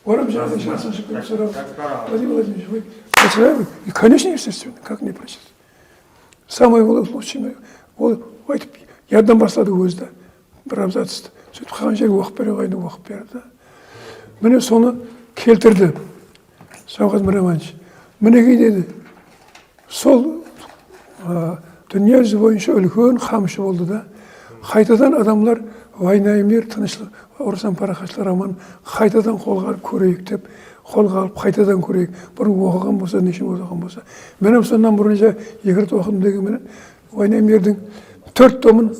Вором сейчас Владимир Владимирович, вы представляете? И, конечно, естественно, как не прочесть. Самое лучшее. Ярдан бастады өзді, бір абзацты. Сөйтіп қалған жерге оқып бере қойды, оқып берді. Міне соны келтірді Шавқат Мироманович. Мінекей деді, сол дүние жүзі бойынша үлкен қамшы болды да. Қайтадан адамлар «Война и мир», тыныштық, Орасан Парақашылар романын қайтадан қолға алып көрейік деп, қолға алып қайтадан көрейік. Бұрын оқыған болса, неше оқыған болса. Мен сондан бұрын екі рет оқыдым дегенмен «Война и мирдің» 4 томын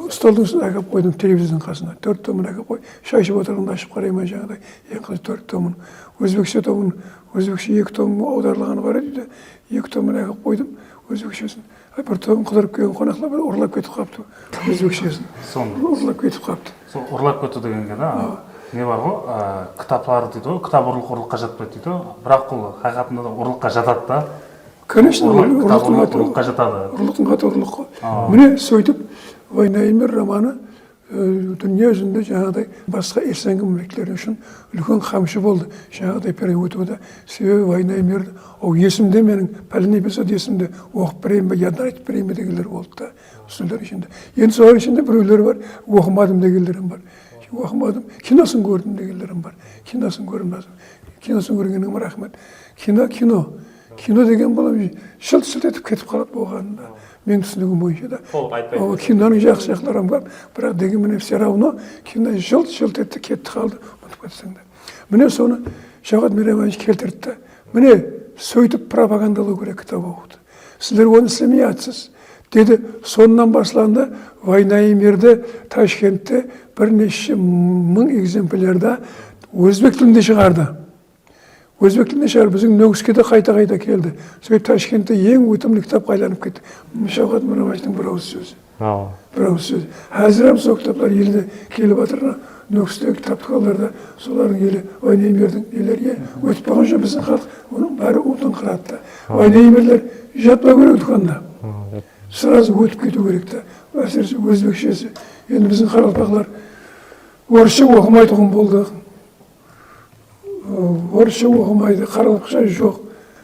столдың үстіне әкеп қойдым, телевизордың қасына. 4 томын әкеп қой. Шай ішіп отырғанда ашып қараймын жаңағыдай. Ең қызы 4 томын. Өзбекше томын, өзбекше 2 том аударылғаны бар еді. 2 томын әкеп қойдым, өзбекшесін. Бір томын қыдырып келген қонақлар бір ұрлап кетіп қалыпты, өзбекшесін. Ұрлап кетіп қалыпты. Сол ұрлап кету дегенге да, не бар ғой, кітаплар дейді ғой, кітап ұрлыққа жатпайды дейді ғой. Бірақ бұл қағатында да ұрлыққа жатады да. Конечно, ұрлыққа жатады. Ұрлықтың қаты ұрлық қой. Міне сөйтіп, «Война и мир» романы дүние жүзінде жаңағыдай басқа естіген мемлекеттер үшін үлкен қамшы болды. Жаңағыдай перевод өтуде. Себебі «Война и мир» есімде менің пәлен эпизод есімде оқып берейін бе, ядын айтып берейін бе дегендер болды да. Осылар ішінде. Енді солар ішінде біреулер бар, оқымадым дегендерім бар. Оқымадым, киносын көрдім дегендерім бар. Киносын көрдім. Киносын көргеніңе рахмет. Кино деген балам шылт-шылт етіп кетіп қалады болғанында. Мен түсінігім бойынша да. Киноның жақсы-жақсылары бар, бірақ дегенмен все равно кино жылт-жылт етті кетті қалды. Ұмытып кетсең де. Міне соны Шавқат Мироманович келтірді. Міне сөйтіп пропагандалау керек кітап оқуды. Сіздер оны істемей жатсыз. Деді, сонынан басылғанда «Война и мирді» Ташкентте бірнеше мың экземплярда өзбек тілінде шығарды. Өзбек тілінде шығар, біздің Нөгіске де қайта-қайта келді. Сөйтіп Ташкентте ең өтімді кітап қайланып кетті. Шавқат Миромановичтың бір ауыз сөзі. Бір ауыз сөзі. Әзірем сол кітаптар елде келіп жатыр. Нөгістегі кітаптықаларда солардың елі «Война и мирдің» елерге өтіп болған жоқ біздің халық. Оның бәрі ұтыңқыратты. «Война и мирлер» жатпау керек дұқанда. Сразу өтіп кету керек та. Әсіресе өзбекшесі. Енді біздің қаралпақлар орысша оқымайтұғын болды. Орысша оқымайды, қаралпақша жоқ.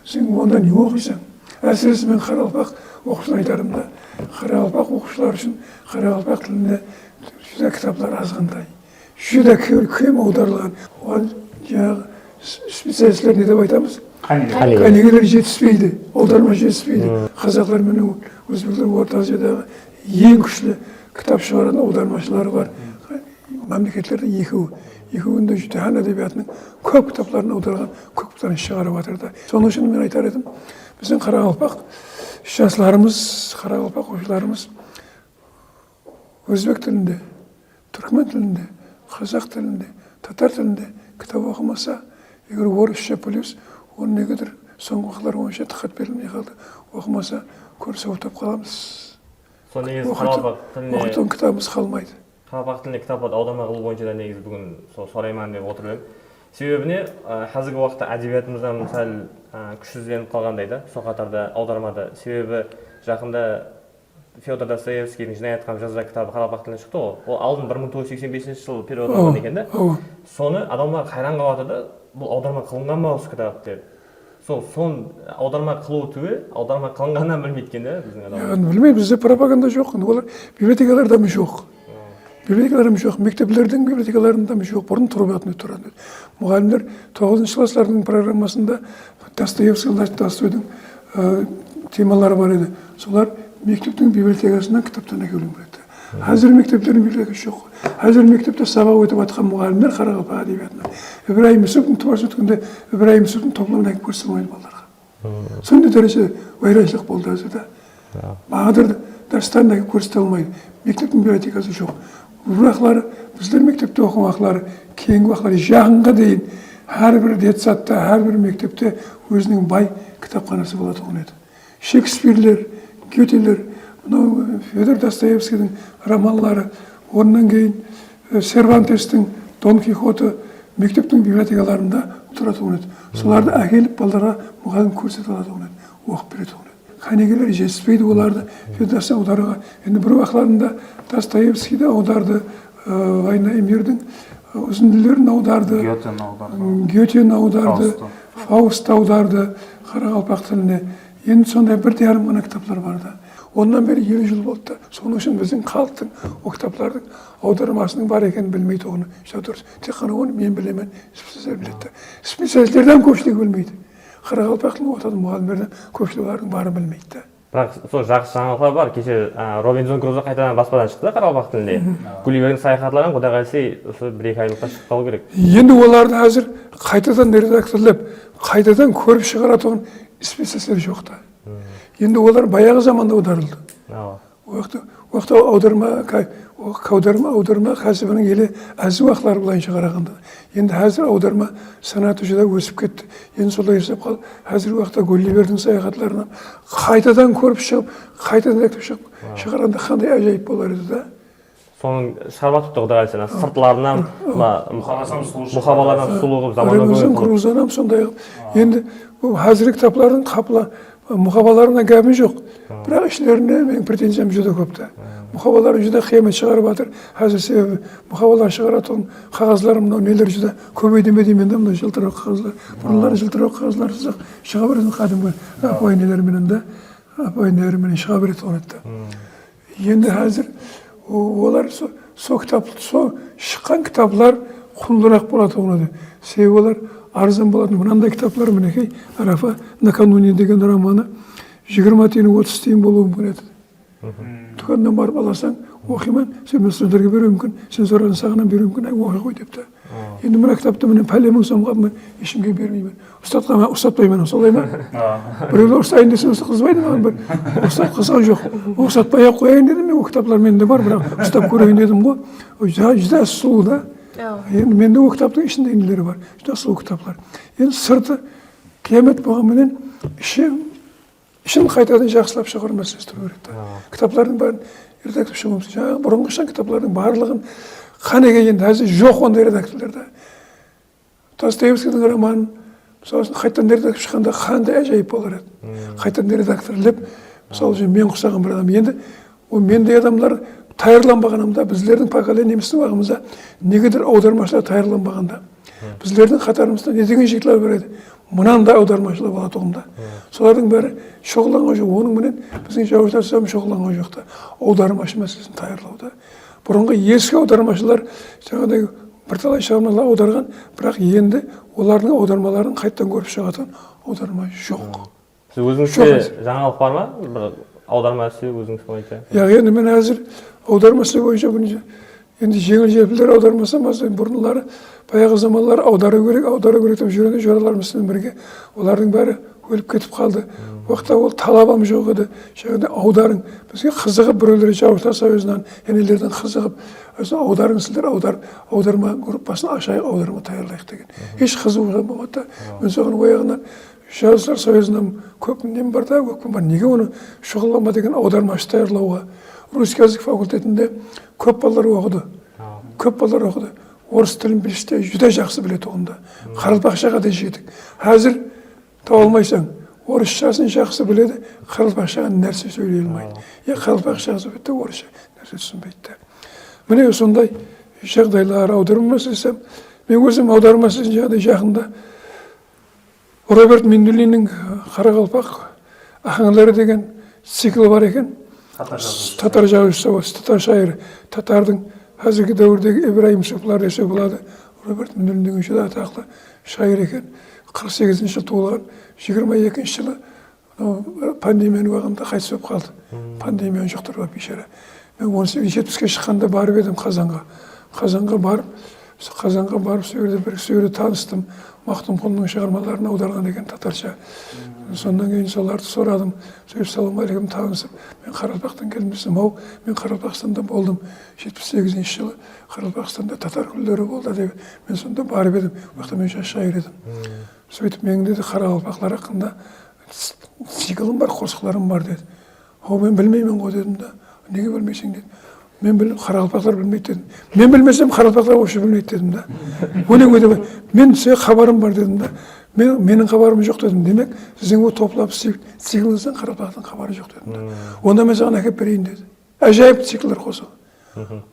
Сен онда не оқисың? Әсіресе мен қаралпақ оқушылар айтарым да. Қаралпақ оқушылар үшін қаралпақ тілінде жүзі кітаплар азғандай. Жүзі кем аударылған. Оған жаңағы специалистлер не деп айтамыз? Қанегелер жетіспейді, аударма жетіспейді. Қазақтар мен өзбектер Орта Азиядағы ең күшті кітап шығаратын аудармашылары бар. Мемлекеттерде екеуінде жаһан әдебиетінің көп кітапларын аударған, көп кітаптарын шығарып жатыр да. Соның үшін мен айтар едім, біздің қарақалпақ жастарымыз, қарақалпақ оқушыларымыз өзбек тілінде, түркмен тілінде, қазақ тілінде, татар тілінде кітап оқымаса, егер орысша плюс оны негедір соңғы уақытлар бойынша тақат берілмей қалды. Оқымаса көрсе отап қаламыз. Оқытқан кітабымыз қалмайды. Қарақалпақ тілінде кітаптарды аударма қылу бойынша да негізі бүгін сұрайман деп отыр едім. Себебіне қазіргі уақытта әдебиетіміздің сәл күшсізденіп қалғандай да, сол қатарда аудармада. Себебі жақында Федор Достоевскийдің «Жинайат һәм жаза» кітабы қарақалпақ тілінде шықты ғой. Ол алдын 1985 жылы перевод болған екен да. Соны адамдар қайран қалады да, бұл аударма қылынған ба осы кітап деп. Сон аударма қылу түгіл, аударма қылынғаннан білмейді екен да біздің адамдар. Білмейді, бізде пропаганда жоқ. Олар библиотекаларда жоқ. Библиотекаларым жоқ, мектеплердің библиотекаларында жоқ. Бұрын тұрады. Мұғалімдер 9-шы класслардың программасында Достойдың темалары бар еді. Солар мектептің библиотекасынан кітаптан әкелуін біледі. Қазір мектептердің библиотекасы жоқ. Қазір мектепте сабақ өтіп жатқан мұғалімдер қарақалпақ әдебиетінен. Ибраһим Юсуптың туасы өткенде Ибраһим Юсуптың топлауын әкеп көрсетіп балаларға. Сондай дәрежеде вайрайшылық болды әзірде. Бағдыр дәрістарын әкеп көрсете алмайды. Мектептің библиотекасы жоқ. Бұлақлары, біздер мектепте оқымақлары, кейінгі уақытлары жақынға дейін әрбір детсадта, әрбір мектепте өзінің бай кітапханасы болатын еді. Шекспирлер, Гетелер, Федор Достоевскийдің романлары, онан кейін Сервантестің Дон Кихоты мектептің библиотекаларында тұратын еді. Соларды әкеліп балаларға мұғалім көрсете алатын еді, оқып беретін еді. Қанегелер жетіспейді оларды Федордасы аударуға. Енді бір уақытларында Достоевскийді аударды «Война и мирдің» үзінділерін аударды, Гетені аударды. Гетені аударды, Фаустты. Фаустты аударды қарақалпақ тіліне. Енді сондай 1,5 ғана кітаплар бар да. Ondan beri 7 жыл болды да. Соның үшін біздің халықтың о кітаптардың аудармасының бар екенін білмейді оны. Дұрыс. Тек қана оны мен білемін, специалистер біледі. Специалистерден көпшілігі білмейді. Қарақалпақтың оқытатын мұғалімдерден көпшілігі бары білмейді да. Бірақ сол жақсы жаңалықтар бар. Кеше Робинзон Крузо қайтадан баспадан шықты қарақалпақ тілінде. Гулливердің саяхатларын құдай қаласа осы 1-2 айлықта шығып қалу керек. Енді оларды қазір қайтадан редакторлап, қайтадан көріп шығаратын специалистер жоқ та. Енді олар баяғы заманда аударылды. Уақытта аударма кәсібінің елі әзі уақытлары былайынша қарағанда. Енді қазір аударма санаты жүдә өсіп кетті. Енді солай жасап қалып, қазір уақытта Гулливердің саяхатларынан қайтадан көріп шығып, қайтадан шығарғанда қандай әжайып болар еді да. Соның шығарып тұқты құдай қаласа сыртларынан, мұқабаларынан сұлу қылып заманда Робинзон Крузодан сондай қылып. Енді қазіргі кітаплардың мұқабаларына гәбі жоқ. Бірақ іштерінде менің претензиям жүдә көп та. Мұқабалары жүдә қиямет шығарып жатыр. Қазір себебі мұқабалар шығаратын қағазлар мынау нелер жүдә көбейді ме деймін да, мынау жылтырақ қағазлар. Бұрынлары жылтырақ қағазлар шыға беретін қадимгі апайнелерменен да, апайнелерменен шыға беретін оны да. Енді қазір олар сол шыққан кітаплар құндырақ болады оны. Себебі олар арзан болады. Мынандай кітаплар мінекей Арафа накануне деген романы 20 тиын 30 тиын болуы мүмкін еді. Дүканнан барып аласаң, оқимын, сен студенттерге беруім мүмкін, сен сұраған сағынан беруім мүмкін, оқи ғой депті. Енді мына кітапты мен пәле мың сомға мен ешкімге бермеймін. Ұстатпаймын, солай ма? Біреулер ұстайын десе ұстатқызбайды маған бір. Ұстатқызған жоқ. Ұстатпай-ақ қояйын дедім, мен ол кітаплар менде бар, бірақ ұстап көрейін дедім ғой. Жүдә сұлу да. Енді менде ол кітаптың ішінде нелері бар. Жүдә сұлу кітаплар. Енді сырты қиямет болғанменен ішін қайтадан жақсылап шығару мәселесі тұру керек та. Кітаплардың бәрін редактор шығымыз. Жаңағы бұрынғыша кітаплардың барлығын қанеге енді әзір жоқ ондай редакторларда. Достоевскийдің романын мысалы қайтадан редактор шыққанда қандай әжайып болар еді. Қайтадан редакторлеп, мысалы үшін мен құсаған бір адам. Енді ол мендей адамдар тайырланбағанымда, біздердің поколениеміздің уағымызда негедір аудармашылар тайырланбағанда, біздердің қатарымызда не деген жігітлер бар еді. Мынандай аудармашылар болады оғымда. Солардың бәрі шоғыланған жоқ. Оның менен біздің жауыздар сам шоғыланған жоқ та. Аудармашы мәселесін тайырлауда. Бұрынғы ескі аудармашылар жаңағыдай бірталай шығармалар аударған, бірақ енді олардың аудармаларын қайттан көріп шығатын аударма жоқ. Сіз өзіңізде жаңалық бар ма? Бір аударма істеу өзіңіз бойынша? Енді мен әзір аударма істеу бойынша енді жеңіл-желпілдер аудармасам, бұрынлары баяғы заманлар аудару керек деп жүрген жораларымызбен бірге олардың бәрі өліп кетіп қалды. Уақытта ол талабам жоқ еді. Жаңағыдай аударың. Бізге қызығып біреулер Жауыздар Союзынан, енелерден қызығып, аударың сіздер аударма группасын ашайық, аударма таярлайық деген. Еш қызығы болмады. Мен соған ояғынан Жауыздар Союзынан көп нем бар да, өкпім бар. Неге оны шұғылланба деген аудармашы таярлауға? Русский язык факультетінде көп балалар оқыды. Орыс тілін біліште жүдә жақсы біледі оғында. Қаралпақшаға да жетік. Қазір тауа алмайсаң, орысшасын жақсы біледі, қаралпақшаға нәрсе сөйлей алмайды. Қаралпақшаға сөйлейді, орысша нәрсе түсінбейді. Міне сондай жағдайлар аударма мәселесі. Мен өзім аударма мәселесі жақында Роберт Миндулиннің Қарақалпақ ақынлары деген циклі бар екен. Татар жазушысы, татар шайыры, татардың қазіргі дәуірдегі Ибраим Шоплар десе болады. Роберт Миндулин деген жүдә атақты шайыр екен. 48-ші жылы туылған, 22-ші жылы пандемияның уақытында қайтыс болып қалды. Пандемияны жұқтырып алып бейшара. Мен 18-70-ке шыққанда барып едім Қазанға. Қазанға барып сөйледі таныстым. Мақтұмқұлының шығармаларын аударған екен татарша. Сондан кейін соларды сұрадым. Салам алейкум танысып. Мен Қарақалпақтан келдім десем, мен Қарақалпақстанда болдым. 78-ші жылы Қарақалпақстанда татар күндері болды деп. Мен сонда барып едім. Уақытта мен шайыр едім. Сөйтіп менің деді Қарақалпақлар хақында циклым бар, қосқыларым бар деді. Мен білмеймін ғой дедім да. Неге білмейсің деді. Мен Қарақалпақтар білмейді дедім. Мен білмесем Қарақалпақтар вообще білмейді дедім да. Мен сізге хабарым бар дедім да. Менің хабарым жоқ дедім. Демек, сіздің ол топлап циклыңыздан Қарақалпақтың хабары жоқ дедім да. Онда мен саған әкеп берейін деді. Әжайып циклдар қосылды.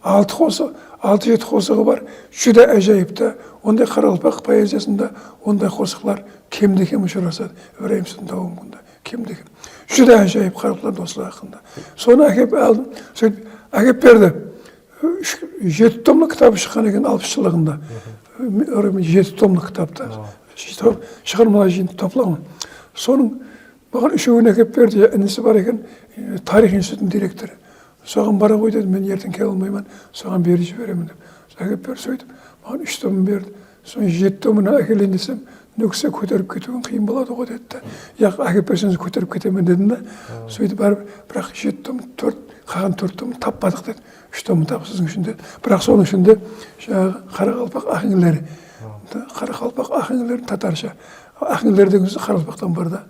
алты жеті қосығы бар, жүдә әжайып та. Ондай Қарақалпақ поэзиясында ондай қосықлар кемде-кем ұшырасады. Ибраһим Сындауым күнде кемде-кем. Жүдә әжайып Қарақалпақ достары хақында. Соны әкеп алдым, сөйтіп әкеп берді. 7 томлы кітабы шыққан екен 60 жылығында. 7 томлы кітапта. Шығармалар жиынтып топлаған. Соның маған үшеуін әкеп берді. Інісі бар екен, тарих институтының директоры. Соған бара ғой деді, мен ертең келе алмаймын, соған беріп жіберемін деп. Әкеп берді, сөйтіп, маған 3 томын берді. Соны 7 томына әкелейін десем, нүксе көтеріп кетуің қиын болады ғой деді. Яқ, әкеп берсеңіз көтеріп кетемін дедім да. Сөйтіп бірақ 7 том, қалған 4 том таппадық деді. 3 томын тапсызың үшін деді. Бірақ соның ішінде Қарақалпақ ақынлері татарша. Ақынлер деген Қарақалпақтан бар да.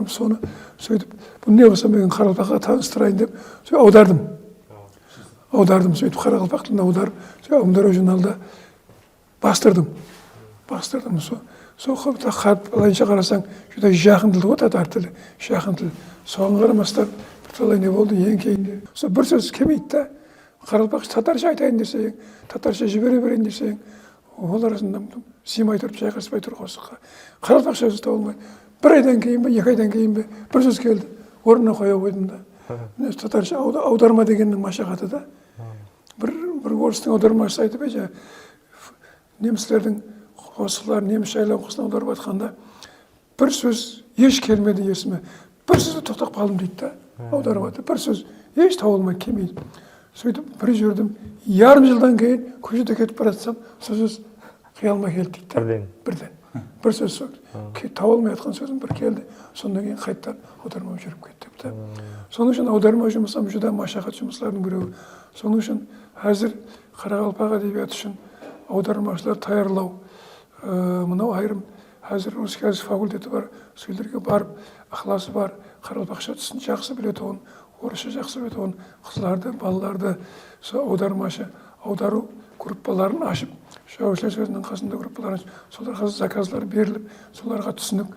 Соны сөйтіп, бұл не болса мен Қарақалпаққа таныстырайын деп аудардым. Сөйтіп Қарақалпақ тілін аударып, Ауымдар журналда бастырдым. Сол қалайынша қарасаң, жүдә жақын тіл ғой татар тілі, жақын тіл. Соған қарамастан бірталай не болды, ең кейінде. Сол бір сөз келмейді да, Қарақалпақ татарша айтайын десең, татарша жібере берейін десең, ол арасында сыймай тұрып, шайқаспай тұр қосыққа. Қарақалпақ сөзі табылмайды. 1 айдан кейін бе, 2 айдан кейін бе, бір сөз келді. Орнына қоя қойдым да. Татарша аударма дегеннің машақаты да. Бір орыстың аудармашысы айтып еді, немістердің қосықлар, неміс жайлау қосына аударып жатқанда, бір сөз еш келмеді есіме. Бір сөзді тоқтап қалдым дейді да. Аударып жатыр. Бір сөз еш табылмай келмейді. Сөйтіп бір жүрдім. Ярым жылдан кейін көшеде кетіп бара жатсам, сол сөз қиялыма келді дейді. Бірден. Бір сөз табылмай жатқан сөзім бір келді. Сондан кейін қайттан аударма жүріп кетті. Соның үшін аударма жұмысым жүдә машақат жұмыстардың біреуі. Соның үшін қазір Қарақалпақ әдебиеті үшін аудармашылар таярлау. Мынау айрым қазір русский язык факультеті бар, сөйлерге барып, ықыласы бар, Қарақалпақша түсін жақсы білетұғын, орысша жақсы білетұғын, қызларды, балаларды, аудармашы, аудару группаларын ашып, Шәуішлер сөзінің қасында группаларын ашып, соларға заказлар беріліп, соларға түсінік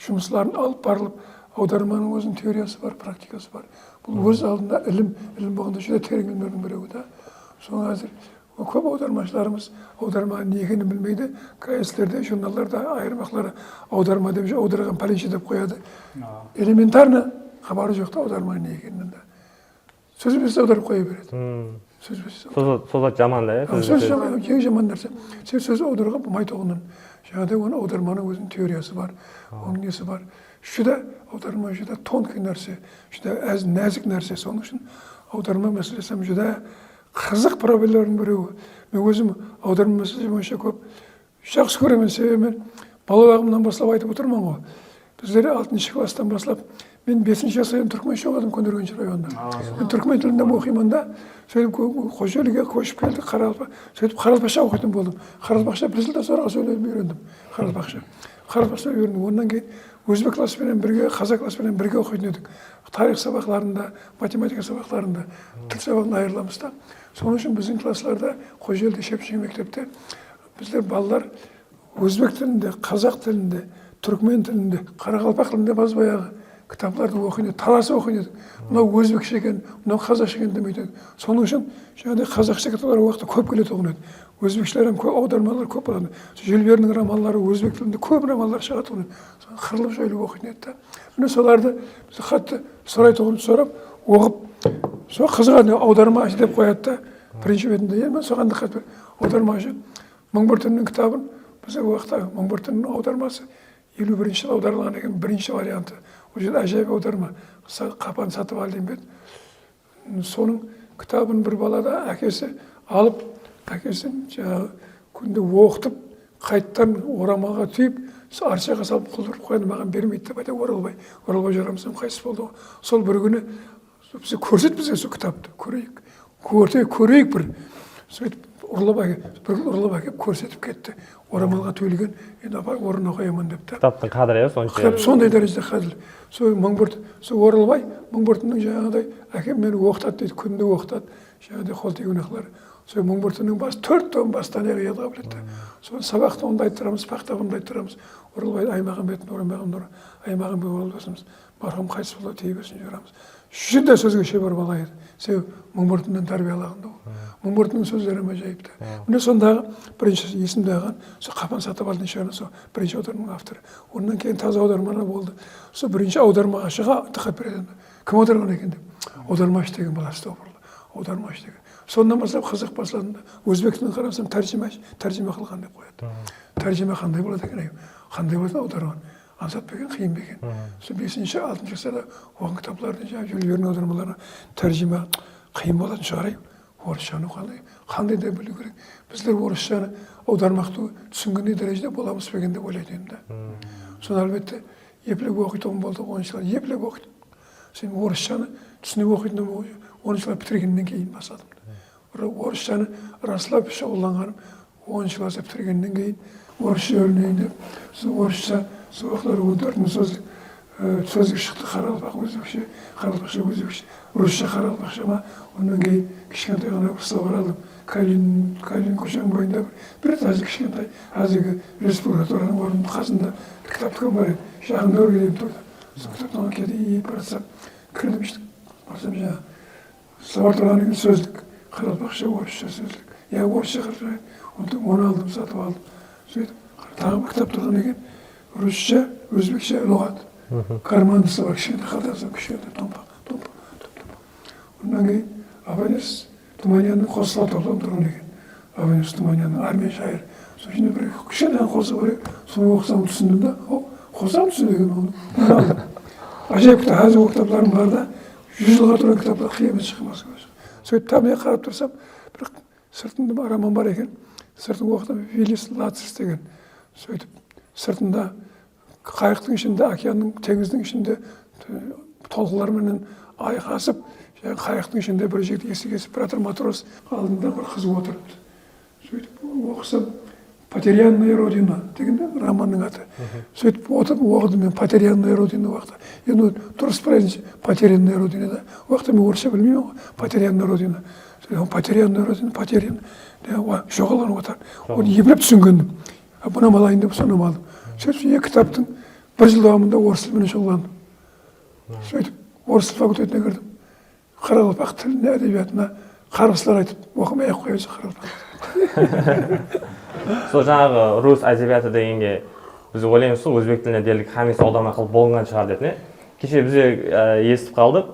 жұмысларын алып барылып, аударманың өзінің теориясы бар, практикасы бар. Бұл өз алдында ілім болғанда жүдә терең ілімдердің біреуі да. Соны қазір көп аудармашыларымыз аударманың не екенін білмейді. Газеттерде, журналдарда айырмақлары аударма деп аударған пәленше деп қояды. Элементарно хабары жоқ та аударманың не екенін да. Сөз білсе аударып қоя береді. Сөз жаман да, сөз жаман, ең жаман нәрсе. Сөз аударуға болмайды оғынан. Жаңағыдай оның аударманың өзінің теориясы бар, оның несі бар. Жүдә аударма жүдә тонкий нәрсе, жүдә нәзік нәрсе. Соның үшін аударма мәселесі жүдә қызық проблемалардың біреуі. Мен өзім аударма мәселесі бойынша көп жақсы көремін, себебі балалығымнан бастап айтып отырмын ғой. Біздер 6-шы класстан бастап, мен 5-ші жасайын түркменше оқыдым Көндіргенші районында. Мен түркмен тілінде оқимын да, сөйтіп Қожеліге көшіп келдік Қарақалпақ. Сөйтіп Қарақалпақша оқитын болдым. Қарақалпақша бір жылда сораға сөйлеп үйрендім. Қарақалпақша үйрендім. Ондан кейін өзбек класспенен бірге, қазақ класспенен бірге оқитын едік. Тарих сабақларында, математика сабақларында, тіл сабағында айырыламыз да. Соның үшін біздің классларда Қожелді Шепшин мектепте біздер балалар өзбек тілінде, қазақ тілінде, түркмен тілінде, Қарақалпақ тілінде баяғы кітапларды оқиды, таласы оқиды. Мынау өзбекше екен, мынау қазақша екен демейді. Соның үшін жаңағыдай қазақша кітаптар уақытта көп келеді оқынады. Өзбекшілерден көп аудармалар көп болады. Жюль Верннің романдары өзбек тілінде көп романдар шығады ғой. Қырылып жойылып оқитын еді. Міне соларды біз қатты сұрап, оқып, сол қызығады аудармашы деп қояды да. Бірінші бетінде мен соған диққат бер. Аудармашы мың бір түннің кітабын бізде уақытта мың бір түннің аудармасы 51-ші жылы аударылған екен, бірінші варианты. Ол жерде әжайып аударма. Қапан сатып алдым бет. Соның кітабын бір балада әкесі алып, әкесін күнде оқытып, қайттан орамалға түйіп, аршаға салып құлдырып қойды, маған бермейді деп айтты, оралбай жарамсам қайсыз болды. Сол бір күні бізде көрсет бізге сол кітапты, көрейік бір. Сөйтіп ұрлап әкеп көрсетіп кетті. Орамалға түйілген, енді апай орнына қоямын депті. Кітаптың қадірі сонша. Кітап сондай дәрежеде қадірлі. Сол Оралбай Мыңбұртының жаңағыдай әкем мені оқытады дейді, күнде оқытады. Жаңағыдай қол тегін ақылары. Сол Мыңбұртының басы 4 том бастан аяғы еді біледі. Сол сабақты ондай тұрамыз, пақтағында тұрамыз. Оралбайды Аймағамбет Оралбасымыз. Марқұм қайтыс болды, тей берсін жүреміз. Жүдә сөзге шебер бала еді. себебі Мыңбұртымнан тәрбиялағанда ол. Мыңбұртымның сөздері ажайыпты. Міне сондағы бірінші есімде қалған сол Қапан Сатыбалдин шығарған сол бірінші аударманың авторы. Онан кейін таза аудармалар болды. Сол бірінші аудармашыға тақап береді. Кім аударған екен деп. Аудармашы деген бала астағфирулла. Аудармашы деген. Сондан бастап қазақ басыларында өзбек тілін қарасам тәржіме қылған деп қояды. Тәржіме қандай болады екен? Қандай болады аударған? Ансат бекен қиын бекен. Сол 5-6 ғасырда оған кітаптарды Жюль Верн аудармаларына тәржіме қиын болатын шығар. Орысшаны қандай да білу керек. Біздер орысшаны аудармақты түсінгендей дәрежеде боламыз беген деп ойлайтын да. Соны әлбетте еплеп оқитын болды, 10 жылдар еплеп оқыдым. Сен орысшаны түсініп оқитын 10 жылдар бітіргеннен кейін бастадым. Орысшаны расылап шұғылданғаным 10 жылдар бітіргеннен кейін орысша өрлейін деп, орысша сол уақытлар 14 сөздік шықты қаралбақ өзбекше, қаралбақша өзбекше, орысша қаралбақша ма, онан кейін кішкентай ғана қыстау қаралдым. Калин көшенің бойында бір тазы кішкентай азығы респиратораның орнының қасында кітап дүкен бар еді. Жағында өргеден тұрды. Сол кітаптан келіп барсам, кірдім іштім. Барсам жаңағы Савартоланың деген сөздік, қаралбақша орысша сөздік. Орысша қаралбақша, оны алдым, сатып алдым. Сөйтіп, тағы бір кітап тұрған екен, орысша, өзбекше, лұғат. Кармандысы бар, кішкентай қалтасы, кішкентай томпақ. Онан кейін Абанес Туманянның қосыла топтан тұрған екен. Абанес Туманянның армия шайыр. Сол ішінде бір кішкентай қосы бар еді. Соны оқысам түсіндім да, қосам түсінді екен оны. Ажайып кітап, әзір кітаптарым бар да, 100 жылға тұрған кітаптар қиямет шықмас. Сөйтіп табіне қарап тұрсам, бір сыртында роман бар екен. Сыртын оқыдым, Виллис Лацис деген. Сөйтіп сыртында қайықтың ішінде, океанның, теңіздің ішінде толқыларменен айқасып, қайықтың ішінде бір жігіт есі кесіп жатыр, матрос алдында бір қыз отырыпты. Сөйтіп оқысам, «Потерянная родина» деген романның аты. Сөйтіп отырып оқыдым мен «Потерянная родина» уақытта. Енді дұрыс правильно «Потерянная родина» да. Уақытта мен орысша білмеймін ғой, «Потерянная родина». «Потерянная родина», «Потерян». Жоғалған отыр. Оны еплеп түсінгендім. Бұна малайын деп соны алдым. Сөйтіп кітаптың бір жыл davamında орыс тілімен шұғылдандым. Сөйтіп орыс тіл факультетіне кірдім. Қарақалпақ тіліне, әдебиетіне қарғысылар айтып, оқымай ақ қояйсы Қарақалпақ. Сол жаңағы рус әдебиеті дегенге біз ойлаймыз сол өзбек тіліне дерлік хамис аударма қылып болған шығар деп. Кеше біз естіп қалдық.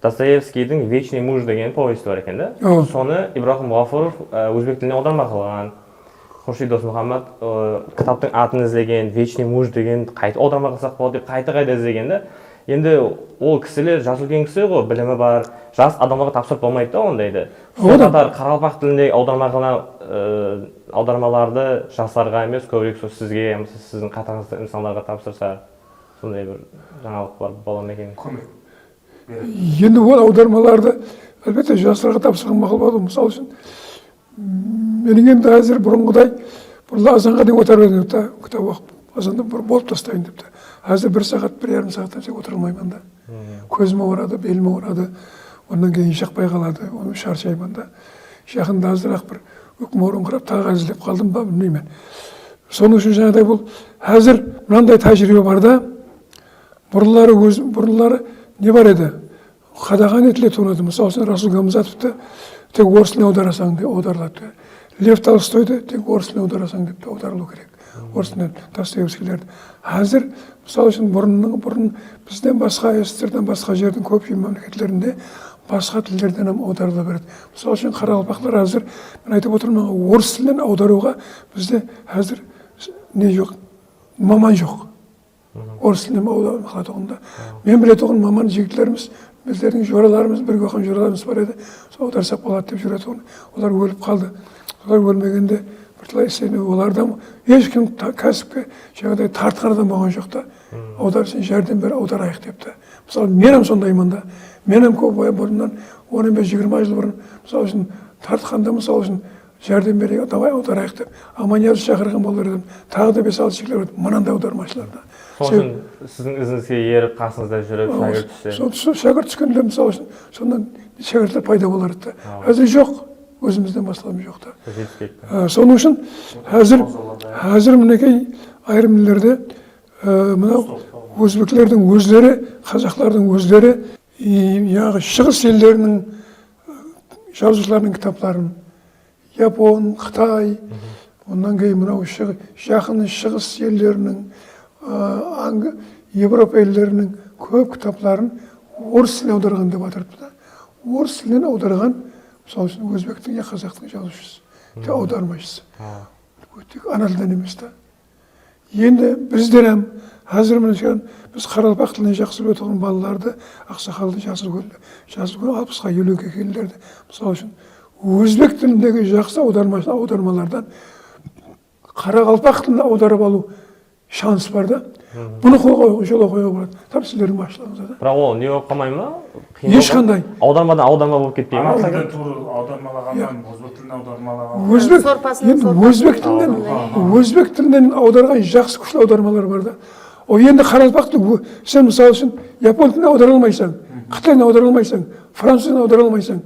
Достоевскийдің «Вечный муж» деген повесті бар екен да. Соны Ибрахим Ғафуров өзбек тіліне аударма қылған. Хуршид Досмұхаммад кітаптың атын іздеген, «Вечный муж» деген қайта аударма қылсақ болады деп қайта іздеген да. Енді ол кісілер жас үлкен кісі ғой, білімі бар, жас адамдарға тапсырып болмайды да ондайды. Сол қатар Қарақалпақ тіліндегі аудармаларды жастарға емес, көбірек сізге, сіздің қатарыңызда инсандарға тапсырса, сондай бір жаңалық бар бола ма екен? Енді ол аудармаларды әлбетте жастарға тапсырған мақұл болады. Мысалы үшін менің енді әзір бұрынғыдай бір азанға дейін отырып едім да, кітап оқып, азанда бір болып тастайын депті. Әзір 1 сағат, 1,5 сағаттан тек отыра алмаймын да. Көзім ауырады, белім ауырады, ондан кейін жақпай қалады, оны шаршаймын да. Жақында азырақ бір өкім орынқырап тағы әзірлеп қалдым ба, білмеймін. Соның үшін жаңағыдай бұл әзір мынандай тәжірибе бар да, бұрынлары не бар еді? Қадаған етіле туынады. Мысалы үшін Расул Гамзатовты тек орыс тіліне аударасаң деп аударылады. Лев Толстойды тек орыс тіліне аударасаң деп аударылу керек. Орыс тілінен Достоевскийлерді. Әзір, мысалы үшін бұрын бізден басқа, СССР-ден басқа жердің көп мемлекеттерінде басқа тілдерден аударыла береді. Мысалы үшін қарақалпақтар әзір, мен айтып отырмын, орыс тілінен аударуға бізде әзір не жоқ, маман жоқ. Орыс тілінен аударылатұғында. Мен білетұғын маман жігітлеріміз, біздердің жораларымыз, бірге оқыған жораларымыз бар еді, сол аударсақ болады деп жүретұғын. Олар өліп қалды. Олар өлмегенде біртілай сені олардан ешкім кәсіпке жаңағыдай тартқан адам болған жоқ та, аудар сен жәрдем бер, аударайық депті. Мысалы, менім сондаймын да. Менім көп бұрыннан 15-20 жыл бұрын, мысалы үшін тартқанда, мысалы үшін жәрдем берейік, давай аударайық деп, Аманиязды шақырған болар едім. Тағы да 5-6 шекілер өтіп, мынандай аудармашылар да. Сосын сіздің ізіңізге еріп, қасыңызда жүріп, шәкірт түссе. Шәкірт түскенде, мысалы үшін, сондан шәкірттер пайда болар еді. Әзір жоқ, өзімізден басталым жоқ та. Соның үшін, әзір мінекей айырмелерде, мынау өзбектердің өздері, қазақтардың өздері, яғы шығыс елдерінің жазушылардың кітаптарын Япон, Қытай, ондан кейін мынау жақын шығыс елдерінің, Европа елдерінің көп кітапларын орыс тіліне аударған деп атырыпты да. Орыс тілінен аударған, мысалы үшін өзбектің я қазақтың жазушысы, аудармашысы. Тек ана тілден емес та. Енді біздер hem қазір біз қаралпақ тіліне жақсы біліп отырған балаларды, ақсақалды жасыл көл 60-ға 50-ге келгендерді, мысалы үшін өзбек тіліндегі жақсы аудармалардан қарақалпақ тіліне аударып алу шанс бар да. Бұны жолға қоюға болады. Тап сіздердің басшылығыңызда да. Бірақ ол не болып қалмай ма? Ешқандай. Аудармадан аударма болып кетпей ма? Ана тілден тура аудармалағаннан өзбек тіліне аудармалаған. Өзбек тілінен аударған жақсы күшті аудармалар бар да. О енді қарақалпақты сен мысалы үшін Япон тіліне аудара алмайсың, Қытай тіліне аудара алмайсың, француз тіліне аудара алмайсың,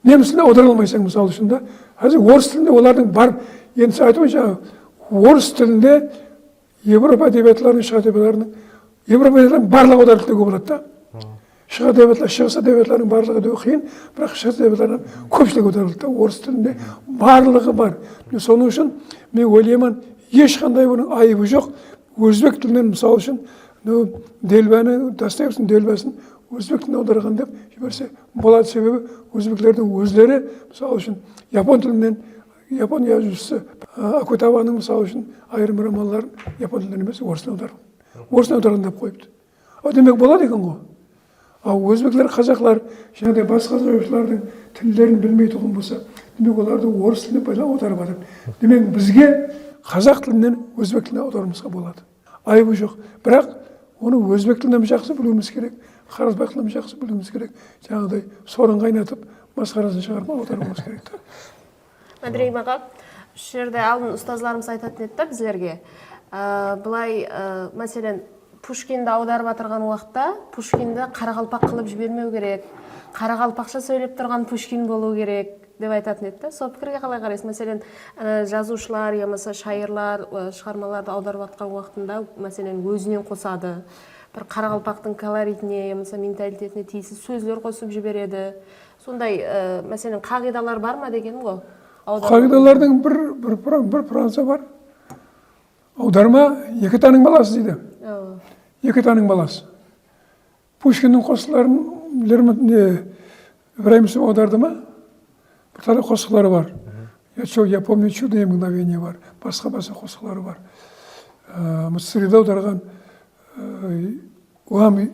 неміс тіліне аудара алмайсың мысалы үшін да. Қазір орыс тілінде олардың бар, енді сіз айтып жаңағы орыс тілінде Европа әдебиетлерінің, шығыс әдебиетлерінің, Европа әдебиетлерінің барлығы аударып кетуге болады да. Шығыс әдебиетлерінің барлығы да қиын, бірақ шығыс әдебиетлерінің көпшілігі аударылды да. Орыс тілінде барлығы бар. Соның үшін мен ойлаймын, ешқандай бұның айыбы жоқ. Өзбек тілінен мысалы үшін Делбәні, Достоевскийдің Делбәсін өзбек тіліне аударған деп жіберсе болады. Себебі өзбектердің өздері мысалы үшін Япон тілінен, Япон жазушысы Акутаваның мысалы үшін айырым романдарын Япон тілінен емес орыс тіліне аударған. Орыс тіліне аударған деп қойыпты. Демек болады екен ғой. Ал өзбектер, қазақтар және басқа жазушылардың тілдерін білмей тұрған болса, демек оларды орыс тіліне аударып жатыр. Демек бізге қазақ тілінен өзбек тіліне аударуымызға болады. Айыбы жоқ. Бірақ оны өзбек тілінен жақсы білуіміз керек, қарақалпақ тілінен жақсы білуіміз керек. Жаңағыдай сорын қайнатып, масқарасын шығармай аударуымыз керек. Андрей аға, осы жерде алдын ұстазларымыз айтатын еді біздерге. Былай, мәселен, Пушкинді аударып жатырған уақытта, Пушкинді қарақалпақ қылып жібермеу керек, қарақалпақша сөйлеп тұрған Пушкин болу керек деп айтатын еді. Сол пікірге қалай қарайсыз? Мәселен, жазушылар, ямаса шайырлар шығармаларды аударып жатқан уақытында, мәселен, өзінен қосады. Бір қарақалпақтың колоритіне, ямаса менталитетіне тиісіз сөздер қосып жібереді. Сондай, мәселен, қағидалар бар ма дегенім ғой? Қағидалардың бір фраза бар. Аударма екі таның баласы дейді. Екі таның баласы. Пушкиннің қосқыларын Ибраимовсың аударды ма? Бір тағы қосқылары бар. Я помню чудное мгновение бар. Басқа қосқылары бар. Мыцырида аударған оған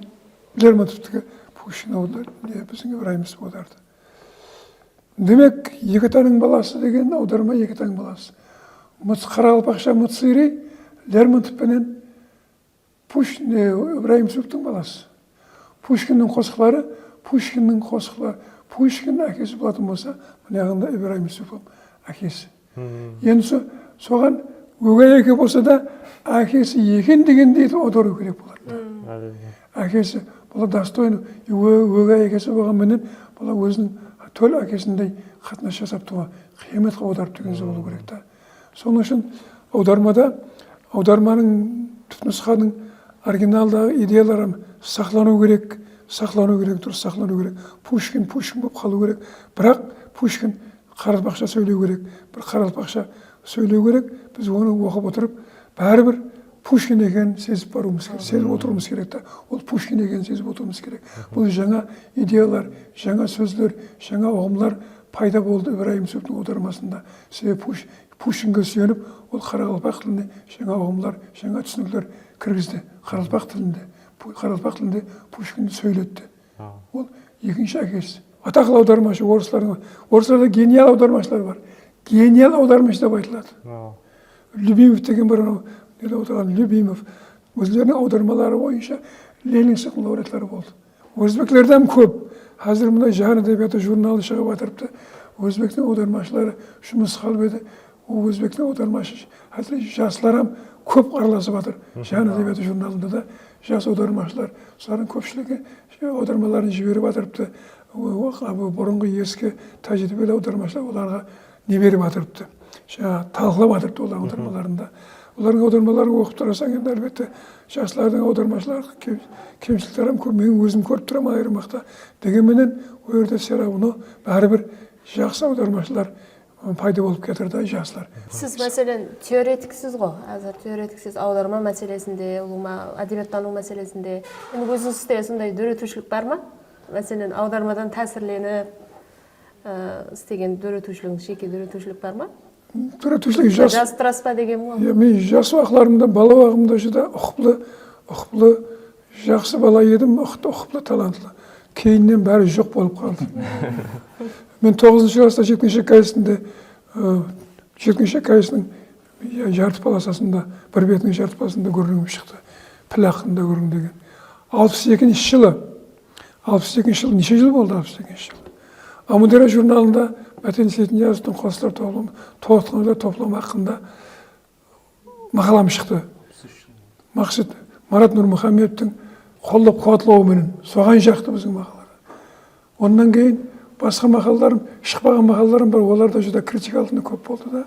Лермонтовтікі Пушкин аударды, біздің Ибраимовсың аударды. Демек, екі таның баласы деген аударма екі таның баласы. Қарақалпақша Мыцыри Лермонтовпенен Ибраимовтың баласы. Пушкиннің қосқылары, Пушкин әкесі болатын болса, мұнағында Ибраимовтың әкесі. Енді соған өгей әке болса да, әкесі екен дегенде аудару керек болады. Әкесі, бұл достойны, өгей әкесі болғанменен, бұл өзінің төл әкесіндей қатынас жасап тұға, қиямет аударып деген болу керек та. Соның үшін аударманың түпнұсқаның оригиналдағы идеялары сақлану керек, дұрыс сақлану керек. Пушкин болып қалу керек. Бірақ Пушкин қарақалпақша сөйлеу керек. Бір қарақалпақша сөйлеу керек. Біз оны оқып отырып, бәрібір Пушкин екенін сезіп баруымыз керек, сезіп отыруымыз керек та. Ол Пушкин екенін сезіп отыруымыз керек. Бұл жаңа идеялар, жаңа сөздер, жаңа ұғымлар пайда болды Ибраимовтың аудармасында. Себебі Пушкинге сүйеніп, ол қарақалпақ тіліне жаңа ұғымлар, жаңа түсініктер кіргізді. Қарақалпақ тілінде Пушкинді сөйлетті. Ол екінші әкесі. Атақлы аудармашы орыстарда гениал аудармашылар бар. Гениал аудармашы деп айтылады. Любимов деген бір Любимов өзлерінің аудармалары бойынша Ленин сыйлығының лауреаттары болды. Өзбектерден көп. Қазір мына Жан әдебиеті журналы шығып жатырыпты. Өзбектің аудармашылары жұмыс қалып еді. Ол өзбектің аудармашы жаслар көп араласып жатыр. Жан әдебиеті журналында да жас аудармашылар, солардың көпшілігі аудармаларын жіберіп жатырыпты. Бұрынғы ескі тәжірибелі аудармашылар оларға не беріп жатырыпты. Талқылап жатырыпты олар аудармаларында. олардың аудармаларын оқып тұрасаң енді әлбетте жастардың аудармашылар кемшіліктері көп, мен өзім көріп тұрамын айырмақта. Дегенменен ол жерде все равно бәрібір жақсы аудармашылар пайда болып кетір да, жақсылар. Сіз мәселен теоретиксіз ғой, әзір теоретиксіз аударма мәселесінде, әдебиеттану мәселесінде. Енді өзіңізде сондай дөретушілік бар ма? Мәселен аудармадан тәсірленіп істеген дөретушілігіңіз, жеке дөретушілік бар ма? Дөретушілік жас тұрас па деген ғой? Мен жас уақытларымда, бала уақытымда жүда ұқыплы, жақсы бала едім, ұқыплы, талантлы. Кейіннен бәрі жоқ болып қалды. Мен 9-шы класста жеткіншек кайсында, жеткіншек кайсының жарты полосасында, бір бетінің жарты полосасында көргенім шықты. Піл ақында көргім деген. 62-ші жылы, неше жыл болды 62-ші жылы? Амудера журналында Мәтен Сейтниязовтың қосылар топлам ақында мақалам шықты. Мақсат Марат Нұрмұхамедовтің қолдап қуатлауыменен соған жақты біздің мақалалар. Ондан кейін басқа мақалаларым, шықпаған мақалаларым бар, олар да жүда критика алдында көп болды да.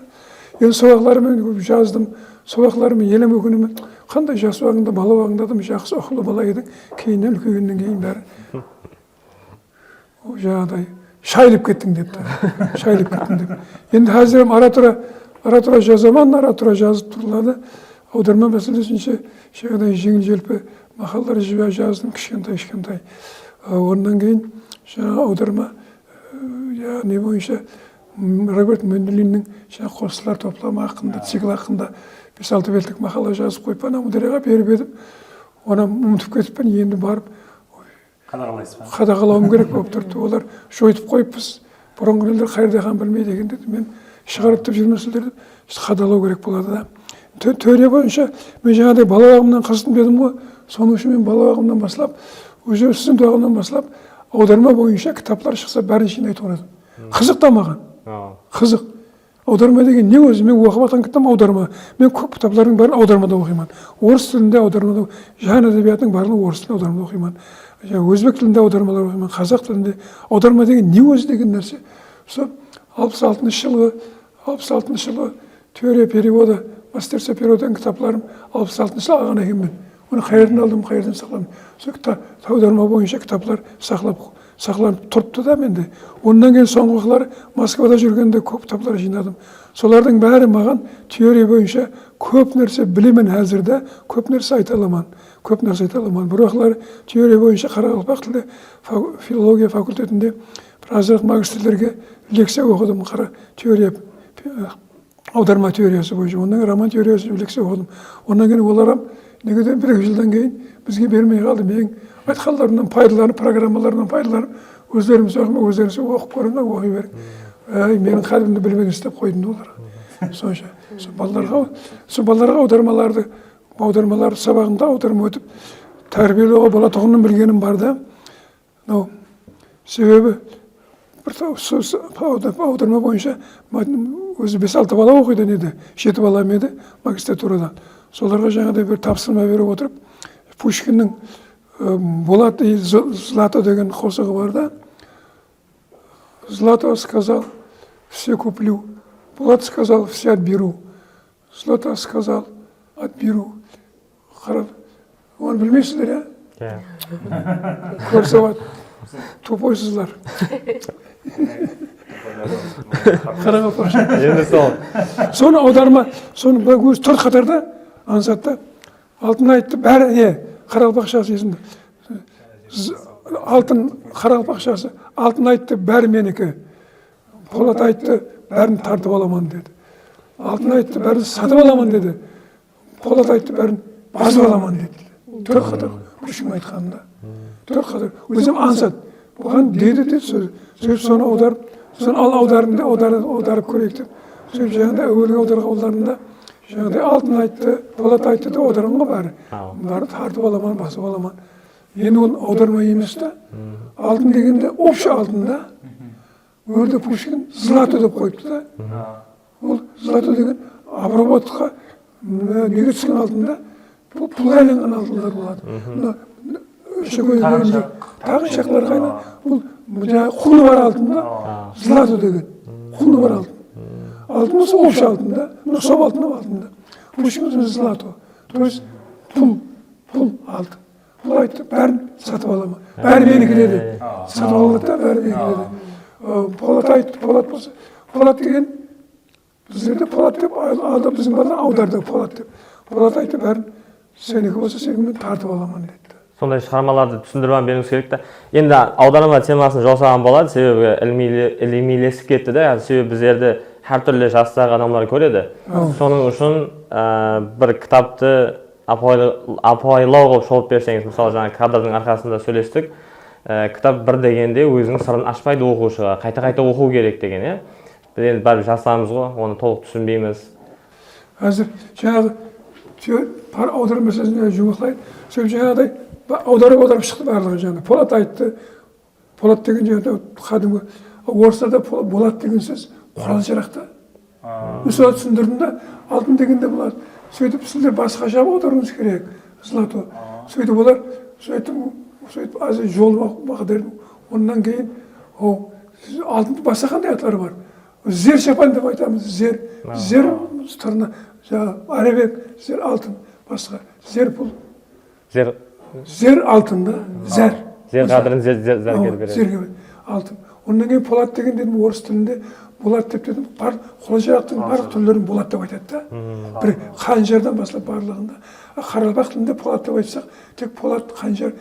Енді соғақларымен жаздым, соғақларымен елем өкінемін. Қандай жас уағыңда, бала уағыңда да жақсы оқылы бала едің, кейіннен үлкейгеннен кейін бәрі жаңағыдай шайлып кеттің депті. Шайлып кеттің деп. Енді әзірем ара-тұра жазаман, ара-тұра жазып тұрылады. Аударма мәселесінше жаңағыдай жеңіл-желпі мақалалар жаздым, кішкентай. Ондан кейін жаңа аударма не бойынша Роберт Менделиннің қосылар топламы ақында, цикл ақында 5-6 беттік мақала жазып қойып, Амудераға беріп едім. Оны ұмытып кетіппін, енді барып қадағалауым керек болып тұрды. Олар жойып қойыппыз. Бұрынғы елдер қайырдахан білмейді деген деді. Мен шығарып жүрмесілерді қадағалау керек болады да. Теория бойынша мен жаңағыдай бала уағымнан қызықтым дедім ғой. Соның үшін мен бала уағымнан бастап, өзі студент уағымнан бастап, аударма бойынша кітаптар шықса бәрін жинайтын едім. Қызық та маған. Қызық. Аударма деген не өзі? Мен оқып жатқан кітап аударма. Мен көп кітаптардың бәрін аудармада оқимын. Орыс тілінде аудармада, жан әдебиетінің барлығын орыс тілінде аудармада оқимын. Өзбек тілінде аудармалар оқимын, қазақ тілінде. Аударма деген не өзі деген нәрсе? Сол 66 жылы теория перевода, мастерство переводан кітапларым 66 жылы алған екенмін. Оны қайерден алдым, қайерден сақладым. Сол аударма бойынша кітаплар сақланып тұрыпты да менде. Ондан кейін соңғы уақытлары Москвада жүргенде көп кітаптар жинадым. Солардың бәрі маған теория бойынша көп нәрсе білемін әзірде, көп нәрсе айта аламын. Бір уақытлары теория бойынша Қарақалпақ тілі филология факультетінде бір азырақ магистрлерге лекция оқыдым. Теория, аударма теориясы бойынша. Ондан роман теориясы лекция оқыдым. Ондан кейін оларам негеден 1-2 жылдан кейін бізге бермей қалды. Мен айтқандарымнан пайдаланып, программаларынан пайдаланып, өздеріміз оқып көріңдер, оқи берің. Менің қалбімді білмеген істеп қойдым оларға. Сонша. Сол балаларға аудармаларды сабағында аударма өтіп, тәрбиелеуге болатұғынын білгенім бар да. Себебі аударма бойынша өзі 5-6 бала оқиды еді, 7 балам еді магистратурадан. Соларға жаңағыдай бір тапсырма беріп отырып, Пушкиннің Булат и Злато деген қосығы бар да. Злато сказал, все куплю. Булат сказал, все отберу. Злато сказал, отберу. Оны білмейсіздер, көрсі тупойсызлар. Енді сол. Соны аударма, соны өз 4 қатарда аңсатты. Алтын айтты, бәрі Қарақалпақшасы есімді. Қарақалпақшасы, алтын айтты, бәрі менікі. Полат айтты, бәрін тартып аламан деді. Алтын айтты, бәрін сатып аламан деді. Полат айтты, бәрін басып аламан деді. 4 қатар, Пушкин айтқанында. 4 қатар, өзім аңсат. Бұған деді сөз. Сөз соны аударып, аударып көрейік деп. Сөз жаңағыда әуелгі аударғандарында жаңағыдай алтын айтты, Полат айтты да аударған ғой бәрі. Бәрі тартып аламан, басып аламан. Енді ол аударма емес та. Алтын дегенде общий алтын да. Өрді Пушкин злато деп қойыпты да. Ол злато деген обработка неге түскен алтын да. Пұлға айналған алтындар болады. Тағы шақлар қайна. Бұл құны бар алтын да. Злато деген. Құны бар алтын. Алтын болса общий алтын да. Нұқсап алтын алтын да. Пушкин злато. То есть пул алтын. Бұл айтты, бәрін сатып аламын. Бәрі менікі деді. Сатып алды да, бәрі менікі деді. Полат айтты, Полат болса. Полат деген, біздерде Полат деп, алды біздің балдар аударды Полат деп. Полат айтты, бәрін сенікі болса, сенікі мен тартып аламын деді. Сондай шығармаларды түсіндіріп беруіңіз керек та. Енді аударма темасын жаусаған болады, себебі ілмилесіп кетті да. Себебі біздерді әртүрлі жастағы адамдар көреді. Соның үшін бір кітапты апайлау қылып шолып берсеңіз, мысалы жаңа кадрдың арқасында сөйлестік, кітап бір дегенде өзінің сырын ашпайды оқушыға, қайта-қайта оқу керек деген, иә? Біз енді бәрібір жастамыз ғой, оны толық түсінбейміз. Қазір жаңағы аударма мәселесіне жұмақлайды. Сөйтіп жаңағыдай аударып шықты барлығы жаңағы. Полат айтты. Полат деген жаңағы қадімгі орыстарда болат деген сөз құрал жарақта. Мысалы түсіндірдім да, алтын дегенде болады. Сөйтіп сіздер басқаша аударуыңыз керек. Злато. Сөйтіп олар сөйтіп аз жол бағдырдым. Онdan кейін алтын басқа қандай аттары бар. Зер шапан деп айтамыз. Зер тұрына арабек, зер алтын басқа. Зер пұл. Зер алтын да, зер. Зер қадірін зерге береді. Зерге алтын. Ondan кейін Полат деген дедім орыс тілінде болат деп дедім. Қола жарақтың барлық түрлерін болат деп айтады да. Бір қанжардан басылып барлығында. Қарабақ тілінде Полат деп айтсақ, тек Полат, қанжар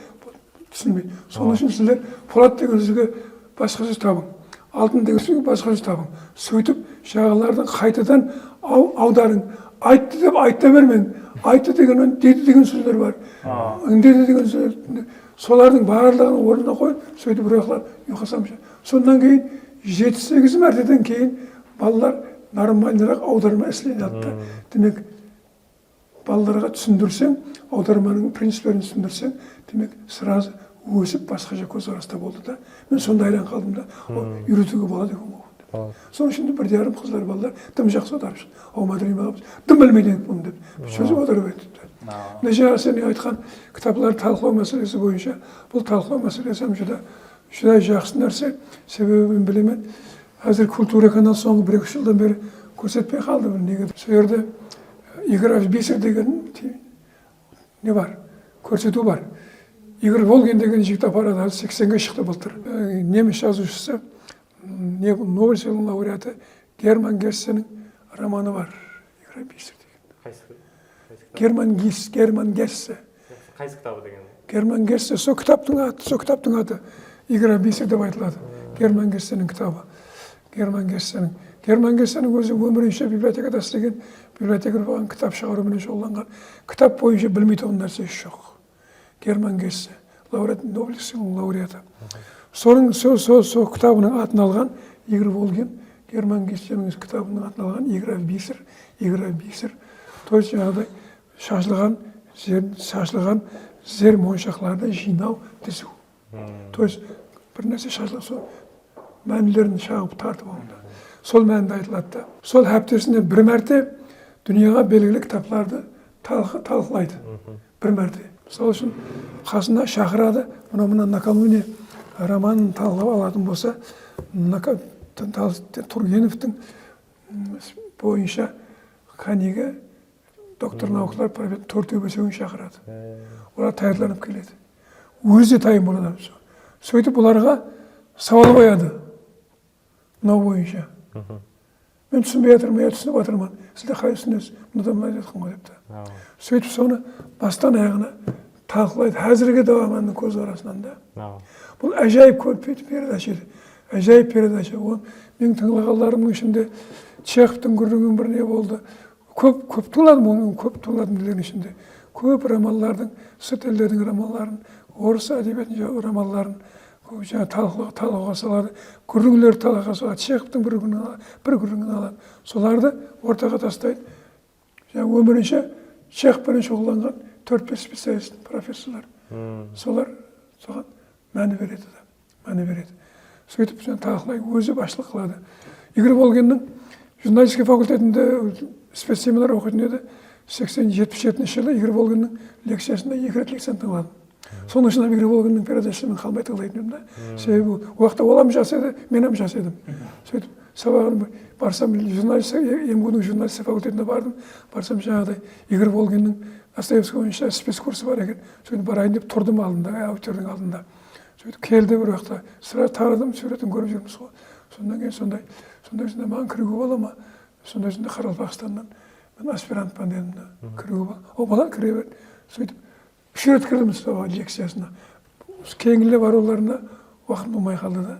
түсінбейді. Соның үшін сіздер Полат деген сөзге басқа сөз табың. Алтын деген сөзге басқа сөз табың. Сөйтіп, жағалардың қайтадан аударың. Айтты деп айта бермең. Айтты деген, деді деген сөздер бар. Деді деген сөздер. Солардың барлығын орнына қойып, сөйтіп бірақлар ұйқасамшы. Сондан кейін 7-8 мәртеден кейін балалар нормальнырақ аударма ісілен атты. Демек, балаларға түсіндірсең, аударманың принциптерін түсіндірсең, демек, сразу өсіп басқа жа көзқараста болды да. Мен сонда айран қалдым да, үйретуге болады екен ғой. Соның ішінде бірде жарым қыздар балалар дым жақсы аударып шықты. Мадрим ағамыз, дым білмейді екенмін деп, сөз аударып айтты. Мына жаңа сен айтқан кітаплар талқылау мәселесі бойынша, бұл талқылау мәселесі жүда жақсы нәрсе. Себебі мен білемін, қазір культура канал соңғы 1-2 жылдан бері көрсетпей қалды. Неге? Сол жерде Игорь Бисер деген не бар? Көрсету бар. Игорь Волгин деген жігіт апарады, 80-ге шықты былтыр. Неміс жазушысы, Нобель сыйлығының лауреаты Герман Гессенің романы бар. Игорь Бисер деген. Герман Гессе. Қайсы кітабы деген? Герман Гессе, сол кітаптың аты Игорь Бисер деп айтылады. Герман Гессенің кітабы. Герман Гессенің өзі өмірінше библиотекада істеген, библиотекар болған кітап шығарумен шұғылданған. Кітап бойынша білмейтін нәрсе жоқ. Герман Гессе, Нобель сыйлығының лауреаты. Соның сол кітабының атын алған Игорь Волгин, Герман Гессенің кітабының атын алған Игорь Бисер. То есть жаңағыдай шашылған зер моншақларды жинау, тізу. То есть бір нәрсе шашылған сол мәнілерін шағып тартып алуда. Сол мәнді айтылады. Сол әптесінде бір мәрте дүнияға белгілі кітапларды талқылайды. Бір мәрте. Сол үшін қасына шақырады, мұна накануне романын талқылап алатын болса, Тургеневтің бойынша қанеге доктор наукалар профессор 4-5-ін шақырады. Олар таярланып келеді. Өзі тайым болады. Сөйтіп оларға сауал қояды. Мынау бойынша. Мен түсінбей жатырмын, я түсініп жатырмын. Сізде қай түсінесіз? Мұнда мынай жатқан ғой депті. Сөйтіп соны бастан аяғына талқылайды. Әзірге даваманның көз арасынан да. Бұл әжайып передача еді. Әжайып передача. Мен тыңлағандарымның ішінде Чеховтың көрінген бір не болды. Көп тыңладым, оның көп тыңладым ділердің ішінде. Көп романдардың, сырт елдердің романдарын, орыс әдебиетінің романдарын талқылауға салады. Көрінгілер талқыға салады. Чеховтың бір көрінгін алады. Соларды ортаға тастайды. Өмірінше Чеховпен шұғылданған 4-5 специалист, профессорлар. Солар соған мәні береді. Сөйтіп талқылай, өзі басшылық қылады. Игорь Волгиннің журналистика факультетінде спецсеминар оқитын еді. 77 жылы Игорь Волгиннің лекциясында 2 рет лекцияны тыңладым. Соның үшін Игорь Волгиннің передачасын қалмай тыңдайтын едім да. Себебі уақытта олам жас еді, мен жас едім. Сөйтіп сабағын барсам, МГУ-ның журналистика факультетіне бардым. Барсам жаңағыдай Игорь Волгиннің Достоевский бойынша спецкурсы бар екен. Сөйтіп барайын деп тұрдым алдында, аудитордың алдында. Сөйтіп келді бір уақытта, сразу таныдым, суретін көріп жүрміз ғой. Сондан кейін сондай маған кіруге бола ма? Сондай Қарақалпақстаннан мен аспирантпын дедім да, кіруге бола. О, бала кіре бер. Сөйтіп 3 рет кірдім лекциясына. Кейінгілер баруларына уақыт болмай қалды да.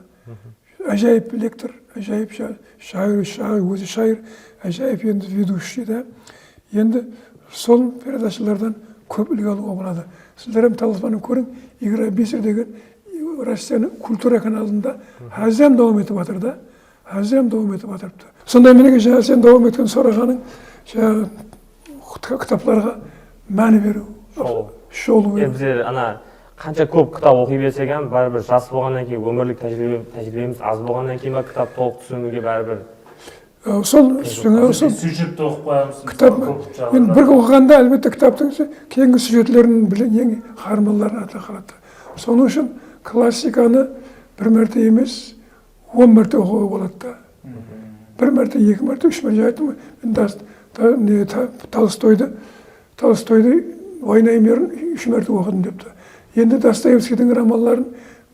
Әжайып лектор, әжайып шайыр, өзі шайыр, әжайып енді ведущий да. Енді сол передачалардан көп үлгі алуға болады. Сіздер таласпанын көрің, Игорь Бисер деген Россияның культура каналында әзем давам етіп жатыр да. Әзем давам етіп жатырыпты. Сондай менеге жаңа сен давам еткен сұрағаның кітапларға мәні беру. Шолу. Біздер ана қанша көп кітап оқи берсек ham бәрібір жас болғаннан кейін өмірлік тәжірибеміз аз болғаннан кейін кітап толық түсінуге бәрібір сюжетті оқып қоямыз. Кітап мен бір оқығанда әлбетте кітаптың кейінгі сюжеттерін ең қармаларын ата қалады. Соның үшін классиканы бір мәрте емес 10 мәрте оқуға болады да. Бір мәрте, 2 мәрте, 3 мәрте айттым. Мен Толстойды «Война и мир» 3 мәрте оқыдым депті. Енді Достоевскийдің романдарын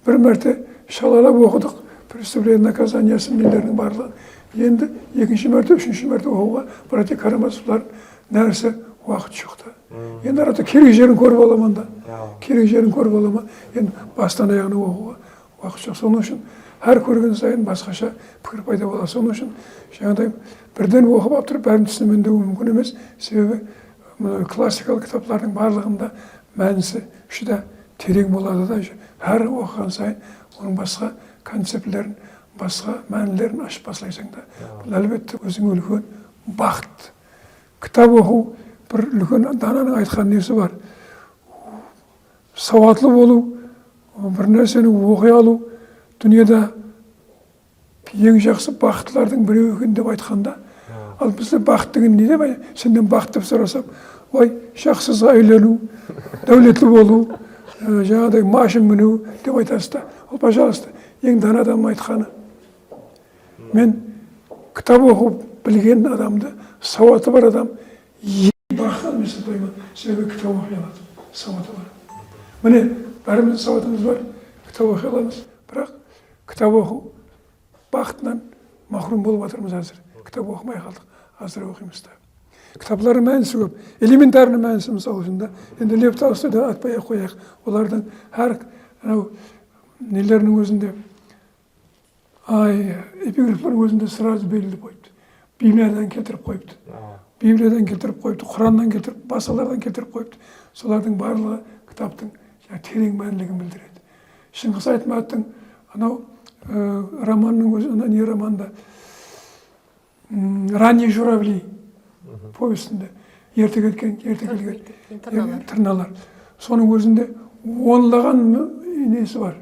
бір мәрте шалалап оқыдық. «Преступление, наказание» нелерінің барлығы. Енді 2 мәрте, 3 мәрте оқуға Братья Карамазовлардың нәрсе уақыт жоқты. Енді арада керек жерін көріп аламын да. Керек жерін көріп аламын. Енді бастан аяғына оқуға уақыт жоқ. Соның үшін әр көрген сайын басқаша пікір пайда болады. Соның үшін жаңағыдай бірден оқып алып тұрып бәрін түсінемендеу мүмкін емес. Себебі классикалық кітаптардың барлығында мәнісі үшіде терең болады да. Әр оқыған сайын оның басқа концептілерін, басқа мәнілерін ашып басылайсың да. Бұл әлбетте өзің үлкен бақыт. Кітап оқу бір үлкен дананың айтқан несі бар. Сауатлы болу, бір нәрсені оқи алу, дүниеде ең жақсы бақытлардың біреуі екен деп айтқанда, ал бізде бақыт деген не деп, сенден бақыт деп сұрасам, ой, жақсызға үйлену, дәулетлі болу, жаңағыдай машин міну деп айтасыз да. Ол, пожалуйста, ең дана адам айтқаны. Мен кітап оқып білген адамды, сауаты бар адам, ең бақыт емес айтпаймын, себебі кітап оқи алады, сауаты бар. Міне, бәріміздің сауатымыз бар, кітап оқи аламыз, бірақ кітап оқу бақытынан махрум болып жатырмыз әзір. Кітап оқымай қалдық, азыр оқимыз да. Кітаплардың мәнісі көп. Элементарный мәнісі мысалы үшін да. Енді Лев Толстойды атпай қояйық. Олардың әр нелерінің өзінде, эпиграфтардың өзінде сразу белгілі қойыпты. Библиядан келтіріп қойыпты. Библиядан келтіріп қойыпты, Құраннан келтіріп, басқалардан келтіріп қойыпты. Солардың барлығы кітаптың терең мәнілігін білдіреді. Шыңғыс Айтматовтың анау романның өзі, не романда, «Ранние журавли» повестінде, ерте келген тырналар. Соның өзінде онлаған несі бар,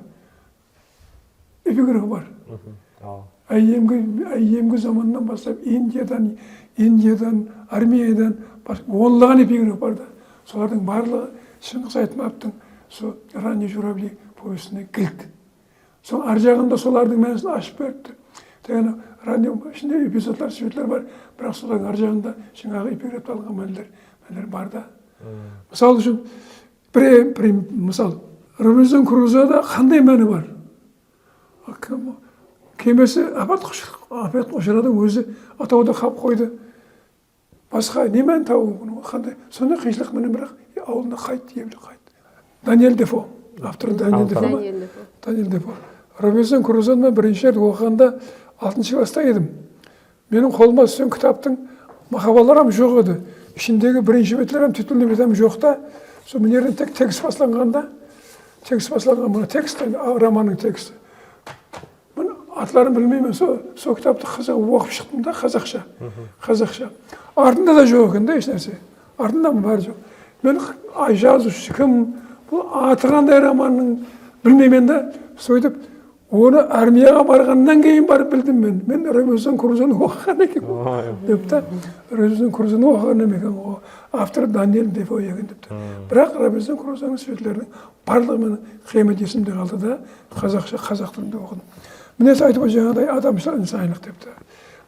эпиграфы бар. Әйемгі заманнан бастап Индиядан, Армениядан онлаған эпиграф бар да. Солардың барлығы Шыңғыс Айтматовтың «Ранние журавли» повестіне кілт. Сол ар жағында солардың мәнісін ашып беріпті. Радио ішінде эпизодлар, сюжетлер бар, бірақ солардың ар жағында жаңағы эпиграфта алынған мәнілер бар да. Мысал үшін, мысал, Робинзон Крузода қандай мәні бар? Кемесі апат ұшырады, өзі атауды қап қойды. Басқа не мән тауы қандай? Сонда қиыншылық міне бірақ ауылына қайт. Даниэль Дефо, автор Даниэль Дефо. Робинзон Крузоны бірінші рет оқығанда 6-шы класста едім. Менің қолыма түскен кітаптың мақалаларым жоқ еді. Ішіндегі бірінші бетлерім, титульный бетім жоқ та. Сол менерден текст басыланғанда, романның тексті. Мен атларын білмеймін, сол кітапты оқып шықтым да, қазақша. Артында да жоқ екен да, еш нәрсе. Артында бәрі жоқ. Мен жазушы кім, бұл аты қандай романның білмеймін да, сөйтіп оны армияға барғаннан кейін барып білдім мен. Мен Робинзон Крузоны оқығаннан кейін депті. Робинзон Крузоны оқығаннан кейін автор Даниэль Дефо екен депті. Бірақ Робинзон Крузоның сюжетлерінің барлығы менің қиямет есімде қалды да, қазақша, қазақ тілінде оқыдым. міне айтып жаңағыдай адамшылық инсанилық депті.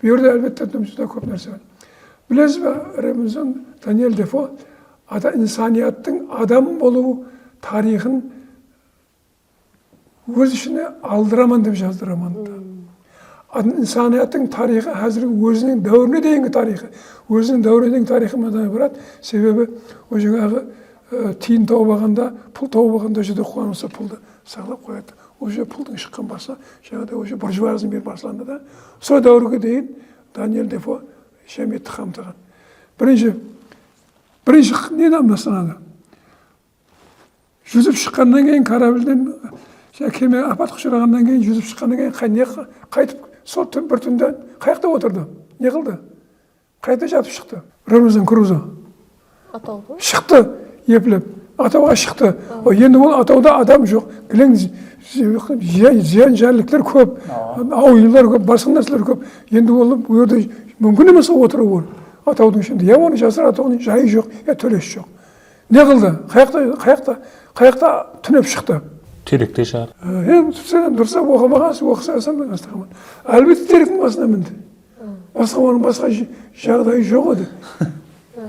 Бұл жерде әлбетте жүзде көп нәрсе бар. Білесіз бе, Ремзон Даниэль Дефо инсанияттың адам болу тарихын өз ішіне алдыраман деп жазды романда. Инсанияттың тарихы қазіргі өзінің дәуіріне дейінгі тарихы, өзінің дәуіріне дейінгі тарихы мындан барады. Себебі ол жаңағы тиын тауып алғанда, пұл тауып алғанда жерде қуанса пұлды сақтап қояды. Уже пұлдың шыққан басы жаңағыдай уже буржуазия бері басыланды да. Сол дәуірге дейін Даниэль Дефо жәмиетті қамтыған. Бірінші неден басталады? Жүзіп шыққаннан кейін корабльден кеме апатқа ұшырағаннан кейін жүзіп шыққаннан кейін қайтып сол бір түнде қаяқта отырды? Не қылды? Қайта жатып шықты. Робинзон Крузо. Атау. Шықты епіліп. Атауға шықты. Енді ол атауда адам жоқ. Кілең зиян жәліктер көп. Ауылдар көп, басқа нәрселер көп. Енді ол өрде мүмкін емес отыру ол. Атаудың ішінде. Я оны жасыр атаудың жайы жоқ, я төлесі жоқ. Не қылды? Қаяқта түнеп шықты. Теректе шығар. Сен дұрса оқымағансың, оқысасың мен астығымын. Әлбетте теректің басына мінді. Оның басқа жағдайы жоқ еді.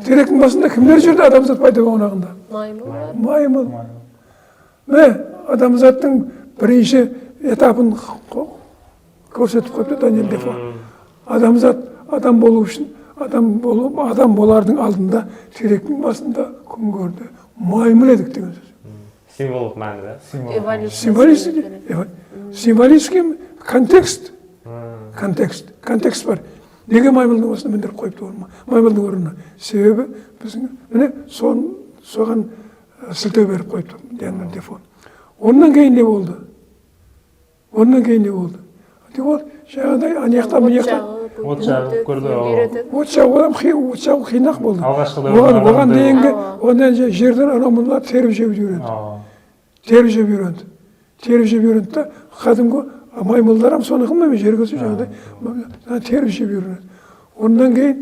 Теректің басында кімдер жүрді адамзат пайда болғанағында? Маймыл. Міне, адамзаттың бірінші этапын көрсетіп қойыпты Даниэль Дефо. Адамзат адам болу үшін, адам болардың алдында теректің басында күн көрді. Маймыл едік деген сөз. Символдық мәні да? Символический контекст бар. Неге маймылдың басына міндіріп қойыпты маймылдың орнына? Себебі біздің міне соған сілтеу беріп қойыпты Даниэль Дефо. Ондан кейін не болды? Ол жаңағыдай анаяқта мынаяқта От жағып көрді. От жағу қиындақ болды. Оған дейінгі жерден анау теріп жеп үйренді. Теріп жеп үйренді да қадымғы маймылдар соны қылмаймын жергілікті жаңағыдай теріп жеп үйренеді. Ондан кейін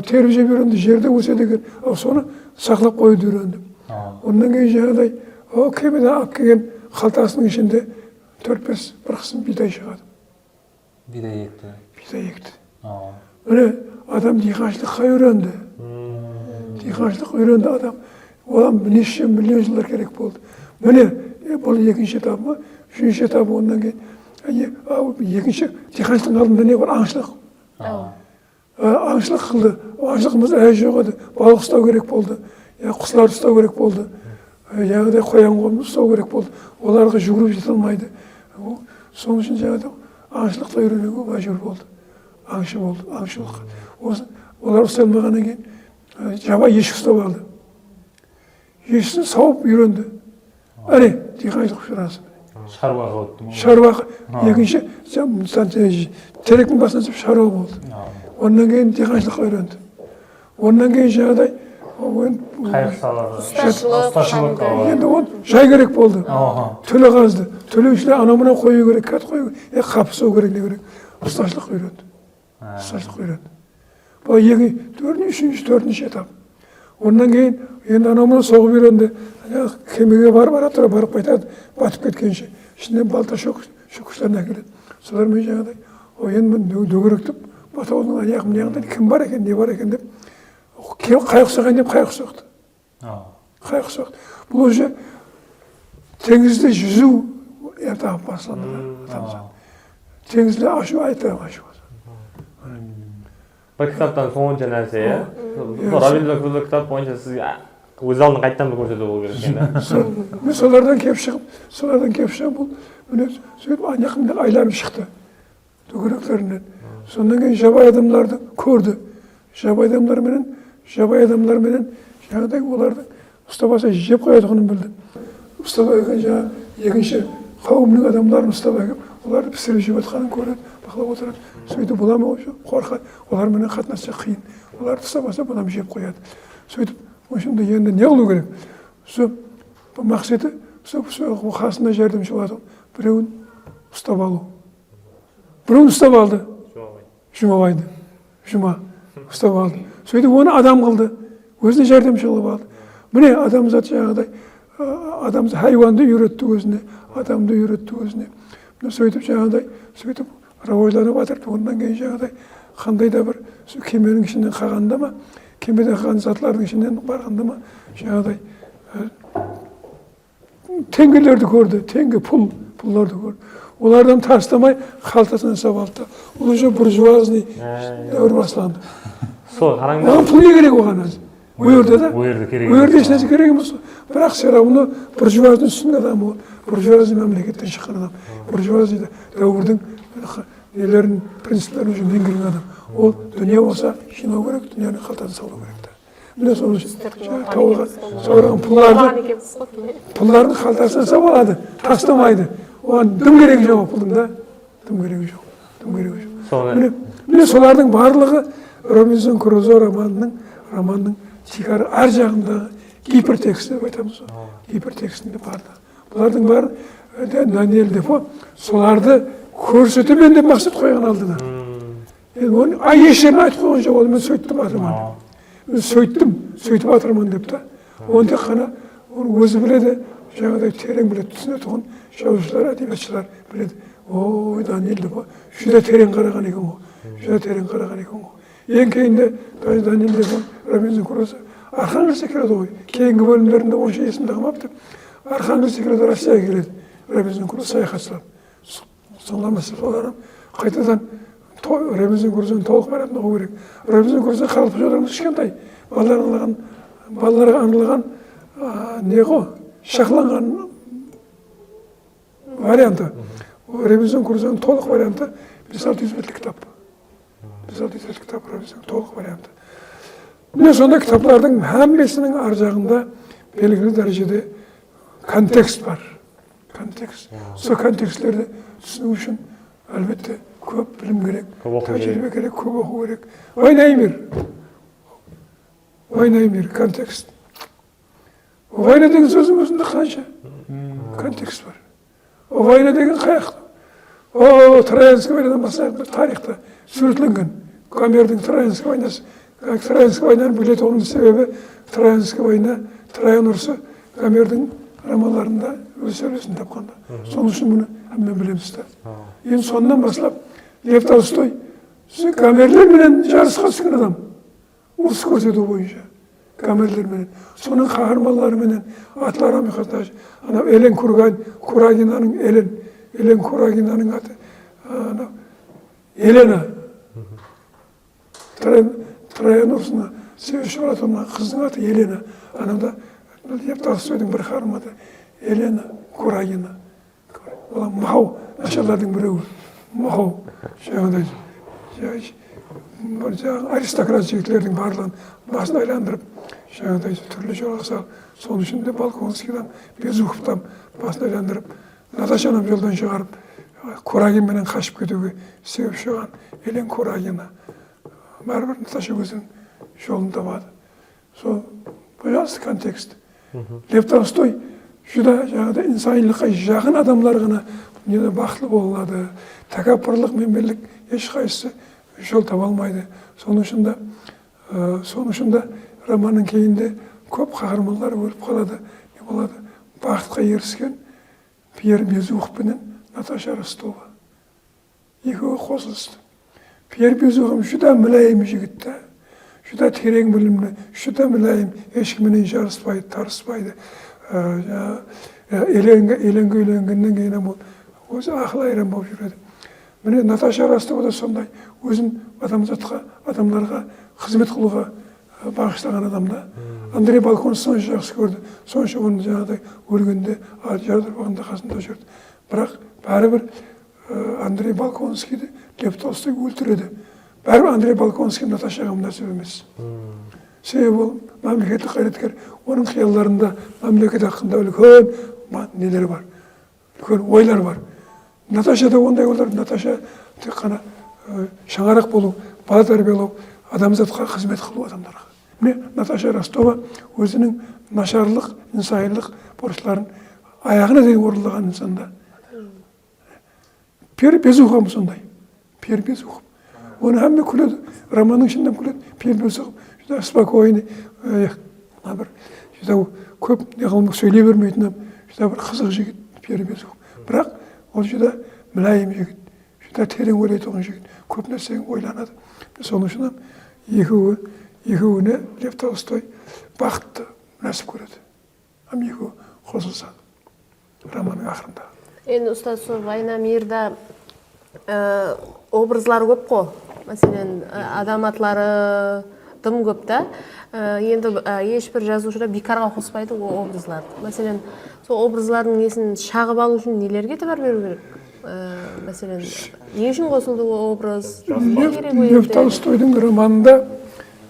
теріп жеп үйренді, жерде өсе деген соны сақлап қоюды үйренді. Ондан кейін жаңағыдай кемеден алып келген қалтасының ішінде 4-5 бір қысым бидай шығады. Бидай екті. Міне адам диқаншылыққа үйренді. Адам. Оған неше миллион жылдар керек болды. Міне бұл екінші этабы, үшінші этабы ондан кейін екінші диқаншылықтың алдында не бар? Аңшылық. Аңшылық қылды. Аңшылығымыз әлі жоқ еді. Балық ұстау керек болды. Құслар ұстау керек болды. Жаңағыдай қоян ұстау керек болды. Оларға жүгіріп жете алмайды. Соның үшін жаңағыдай аңшылықты үйренуге мәжбүр болды. Аңшы болды, аңшылық. Олар ұстай алмағаннан кейін жабай ешкі ұстап алды. Ешкісін сауып үйренді. Әне, диқаншылық ұшырасы. Шаруаға өтті. Шаруаға. Екінші, теректің басына түсіп шаруа болды. Ондан кейін диқаншылыққа үйренді. Ондан кейін жаңағыдай қайық салады. Ұсташылық. Енді ол жай керек болды. Төле қазды. Төлеушілер анау-мына қою керек, кәт қою керек, қапысу керек, не керек. Ұсташылық үйренді. Бұл үшінші этап. Ондан кейін енді анау-мына соғып үйренді. Кемеге барып қайтады, батып кеткенше. Ішінен балта шөкіштерін әкеледі. Солармен жаңағыдай, енді мен дөңгелектіп, батаудың аяғында кім бар екен, не бар екен деп, қайық соғайын деп қайық соқты. Бұл уже теңізде жүзу этабы басылды. Теңізде ашу бір кітаптан сонша нәрсе, Робинзон Крузо кітап бойынша сізге өз алдын қайттан бір көрсету болу керек екен. Мен солардан кеп шығып, бұл сөйтіп аяқымда айланып шықты дөңгелектерінен. Сондан кейін жабай адамдарды көрді. Жабай адамдарменен жаңағыдай олардың ұстап алса жеп қоятынын білді. Ұстап алған жаңағы екінші қауымның адамдарын ұстап алып, оларды пісіріп жеп жатқанын көреді, бақылап отырады. Сөйтіп бұлам қорқады, олармен қатынасса қиын. Оларды ұстап алса бұлам жеп қояды. Сөйтіп, осында енді не қылу керек? Мақсаты қасында жәрдемші болады. Біреуін ұстап алу. Біреуін ұстап алды. Жұма ұстап алды. Сөйтіп оны адам қылды. Өзіне жәрдемші қылып алды. Міне адамзат жаңағыдай, хайуанды үйретті өзіне, адамды үйретті өзіне. Сөйтіп жаңағыдай, сөйтіп ойланып жатыр. Ондан кейін жаңағыдай қандай да бір кеменің ішінен қалғанда ма, кемеде қалған затлардың ішінен барғанда ма, жаңағыдай теңгелерді көрді, теңге пұлларды көрді. Олардан тастамай қалтасына салып алды. Ол уже буржуазный дәуір басталды. Сол қараңдар. Оған пұл не керек оған өзі? Ол жерде да. Ол жерде керек Ол жерде ешнәрсе керек емес. Бірақ сен оны буржуазный үстін адамы, буржуазный мемлекеттен шыққан адам, буржуазный дәуірдің нелерін, принциптерін уже меңгерген адам. Ол дүние болса жинау керек, дүниені қалтасына салу керек. Міне соның үшін соғырған пұлдарды қалтасына салып алады, тастамайды. Оған дым керегі жоқ пұлдың да, дым керегі жоқ. Міне солардың барлығы Робинзон Крузо романның шекара ар жағындағы гипертекст деп айтамыз. Гипертекстінде барды. Бұлардың бәрі Даниэль Дефо соларды көрсетумен деп мақсат қойған алдына. Еш жерін айтып қойған жоқ, ол мен сөйттім атырман. Мен сөйтіп атырман деп та. Оны тек қана өзі біледі, жаңағыдай терең біледі, түсінетұғын жазушылар, әдебиетшілер біледі. Ой, Даниэль Дефо жүзде терең қараған екен ғой. Ең кейінде Даниэль Дефо, Робинзон Крузо Архангельске келеді ғой. Кейінгі бөлімдерінде онша есімді қалмапты. Архангельске келеді, Россияға келеді. Робинзон Крузо саяхатшылар. Солармасы соларым қайтадан Робинзон Крузоны толық баратын оқу керек. Робинзон Крузо қалып жолдарымыз кішкентай. Балаларға арналған не ғой? Шақланған варианты. Робинзон Крузоның толық варианты 500 беттік кітап. 500 беттік кітап Робинзон толық варианты. Міне сонда кітаплардың әмбесінің ар жағында белгілі дәрежеде контекст бар. Контекст. Сол контекстлерді түсіну үшін әлбетте көп білім керек, тәжірибе керек, көп оқу керек. Ойнаймер, контекст. Война деген сөздің өзінде қанша контекст бар. Война деген қаяқты. Троянский войнадан бастайық, тарихта суретленген. Гомердің Троянский войнасы. Троянский войнаны білет, оның себебі Троянский война, Троян ұрысы Гомердің романдарында өз сөйлесін тапқанда. Соның үшін бұны әммен білеміз да. Енді сонынан бастап Лев Толстой Гомерлерменен жарысқа түскен адам. Ұрыс көрсету бойынша. Гомерлерменен. Соның қаһарманларыменен аттары мұқтаж. Анау Элен Курагинаның Элен Курагинаның аты Елена. Троян ұрысына себепші болатын қыздың аты Елена. Анада Лев Толстойдың бір қарыматы Елена Курагина. Ол махау нашарлардың біреуі. Махау. Жаңағыдай аристократ жігітлердің барлығын басын айландырып, жаңағыдай түрлі жолға салып, соның ішінде Балконскийдан, Безуховтан басын айландырып, Наташаны жолдан шығарып, Курагинменен қашып кетуге себепші болған Елен Курагина. Бәрібір Наташа өзінің жолын табады. Сол пожалуйста контекст. Лев Толстой жүда жаңағыдай инсанилыққа жақын адамдар ғана бақытлы болады. Тәкаппарлық, менмендік ешқайсысы жол таба алмайды. Соның үшінде романның кейінде көп қаһармандар өліп қалады. Не болады? Бақытқа еріскен Пьер Безухов пенен Наташа Ростова. Екеуі қосылысты. Пьер Безухов жүда мүләйім жігіт, жүда терең білімді, жүда мүләйім, ешкімменен жарыспайды, тарыспайды. Еленге үйленгеннен кейін ол өзі ақыл айран болып жүреді. Міне Наташа Ростова да сондай өзін адамдарға қызмет қылуға бағыштаған адамда. Андрей Балкон сонша жақсы көрді, сонша оны жаңағыдай өлгенде жардырбағында қасында жүрді. Бірақ бәрібір Андрей Балконскийді Лев Толстой өлтіреді. Бәрібір Андрей Балконский Наташаға мұнасып емес. Себебі ол мемлекеттік қайраткер, оның қиялдарында мемлекет хақында үлкен нелер бар, үлкен ойлар бар. Наташа да ондай ойлар. Наташа тек қана шаңарақ болу, бала тәрбиелеу, адамзатқа қызмет қылу адамдарға. Міне Наташа Ростова өзінің нашарлық, инсайылық борышларын аяғына дейін орындаған инсанда. Пьер Безухов сондай. Пьер Безухов. Оны әмме күледі, романның ішінде күледі. Пьер Безухов жүда спокойный, жүда көп сөйлей бермейтін, жүда бір қызық жігіт Пьер Безухов. Бірақ ол жүда мүләйім жігіт, терең ойлайтын жігіт, көп нәрсе ойланады. Соның үшін екеуіне Лев Толстой бақытты нәсіп көреді. Екеуі қосылса романның ақырында. Енді ұстаз, сол Вайна мирда образлары көп қой. Мәселен, адам атлары дым көп та. Енді ешбір жазушыда бекарға қоспайды ол образларды. Мәселен, сол образлардың несін шағып алу үшін нелерге тәбір беру керек? Мәселен, не үшін қосылды ол образ? Лев Толстойдың романында,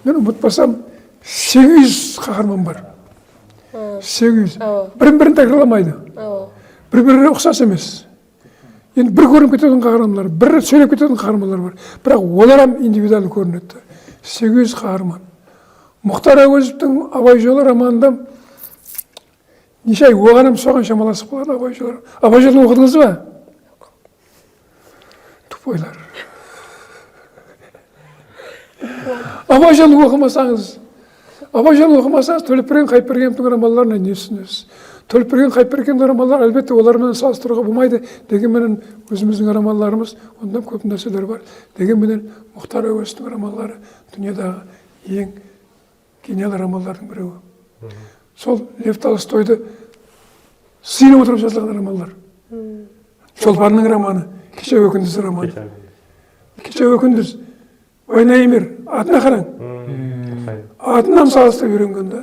мен ұмытпасам, 800 қаһарман бар. 800. Бірін-бірін тәкрарламайды. Бір-біріне ұқсас емес. Енді бір көрініп кететін қаһармандар, бір сөйлеп кететін қаһармандар бар. Бірақ олар индивидуалды көрінеді. 800 қаһарман. Мұхтар Әуезовтің Абай жолы романында неше ай оған соған шамаласып қалады Абай жолы. Абай жолын оқыдыңыз ба? Тупойлар. Абай жолын оқымасаңыз, Төлепберген Қайыпбергеновтың романдарын не түсінесіз? Төлепберген Қайыпбергеновтің романдары әлбетте олармен салыстыруға болмайды. Дегенменен өзіміздің романдарымыз, онда көп нәрселер бар. Дегенменен Мұхтар Әуезовтің романдары дүниедағы ең гениал романдардың біреуі. Сол Лев Толстойды сыйынып отырып жазылған романдар. Чолпанның романы, Кеше өкіндіз романы. Кеше өкіндіз, Вайна и мир, атына қараң. Атынан салыстырып үйренгенде.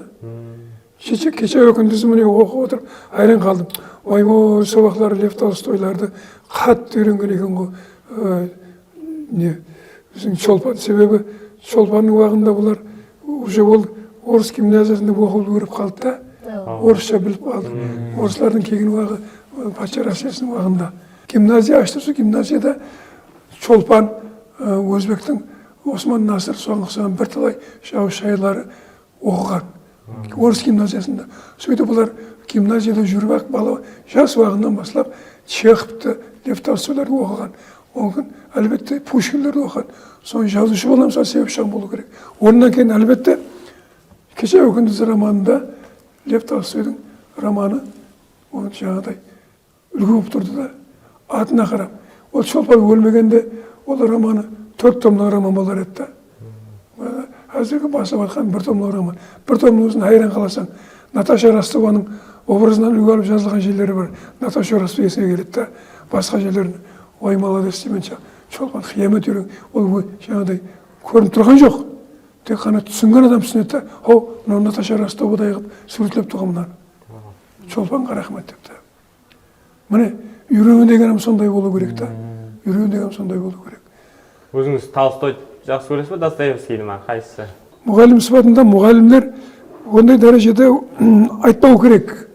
Кеше өкіндізі міне оқып отырып, айран қалдым. Ойбой, сол уақытлары Лев Толстойларды қатты үйренген екен ғой. Біздің Чолпан, себебі Чолпанның уақытында бұлар уже ол орыс гимназиясында оқып көріп қалды да, орысша біліп қалды. Орыслардың келген уақыты патша Россиясының уақытында. Гимназия ашты, сол гимназияда Чолпан, өзбектің Осман Насыр соңғысынан бірталай шайырлары оқыған. Орыс гимназиясында. Сөйтіп бұлар гимназияда жүріп бала жас уақытынан бастап Чеховты, Лев Толстойларды оқыған. Оған әлбетте Пушкиндерді оқыған. Соны жазушы боламын, сол себепші болу керек. Онан кейін әлбетте Кеше өкіндіз романында Лев Толстойдың романы оны жаңағыдай үлгі болып тұрды да, атына қарап. Ол Чолпан өлмегенде ол романы 4 томлық роман болар еді. Әзіргі басып атқан 1 томлық роман. 1 томның өзін айран қаласаң, Наташа Ростованың образынан үлгі алып жазылған жерлері бар. Наташа Ростова есіне келеді да, басқа жерлерін ой молодец деменше Чолпан қиямет үйрен. Ол жаңағыдай көрініп тұрған жоқ. Тек қана түсінген адам түсінеді да, мынау Наташа Ростовадай қылып суреттеп тұғымнан. Чолпанға рахмет депті. Міне, үйрену деген сондай болу керек та. Үйрену деген сондай болу керек. Өзіңіз Толстой жақсы көресіз бе, Достоевскийді ма, қайсысы? Мұғалім сипатында мұғалімдер ондай дәрежеде айтпау керек.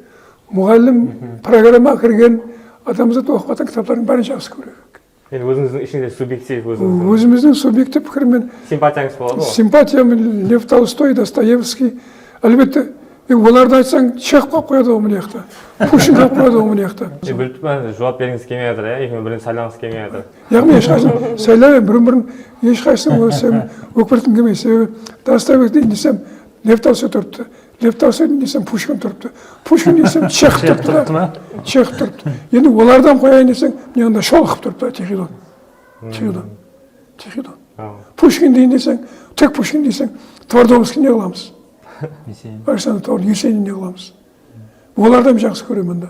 Мұғалім программа кірген адамзат оқып кітаптардың бәрін жақсы көреді. Енді өзіңіздің ішінде субъектив өзіміздің субъектив пікірмен симпатияңыз болады ғой? Симпатиямен Лев Толстой, Достоевский, әлбетте оларды айтсаң Чехов қалып қояды ғой мына жақта, Пушкин қалып қояды ғой мына жақта. Біліп тұрмын, жауап бергіңіз келмей жатыр, екеуін бірін сайлағыңыз келмей жатыр. Яғни ешқайсың сайлаймын, бірін ешқайсың өкпіртім келмей. Себебі Достоевский десем Лев Толстой тұрыпты, Лев Толстой десем Пушкин тұрыпты, Пушкин десем Чехов тұрыпты. Чехов тұрыпты. Енді олардан қояйын десең, мына Шолохов тұрыпты, Тихидон. Пушкин дейін десең, тек Пушкин десең, Твардовский не қыламыз. Александр Твардовский, Есенин не қыламыз. Олардан жақсы көремін да.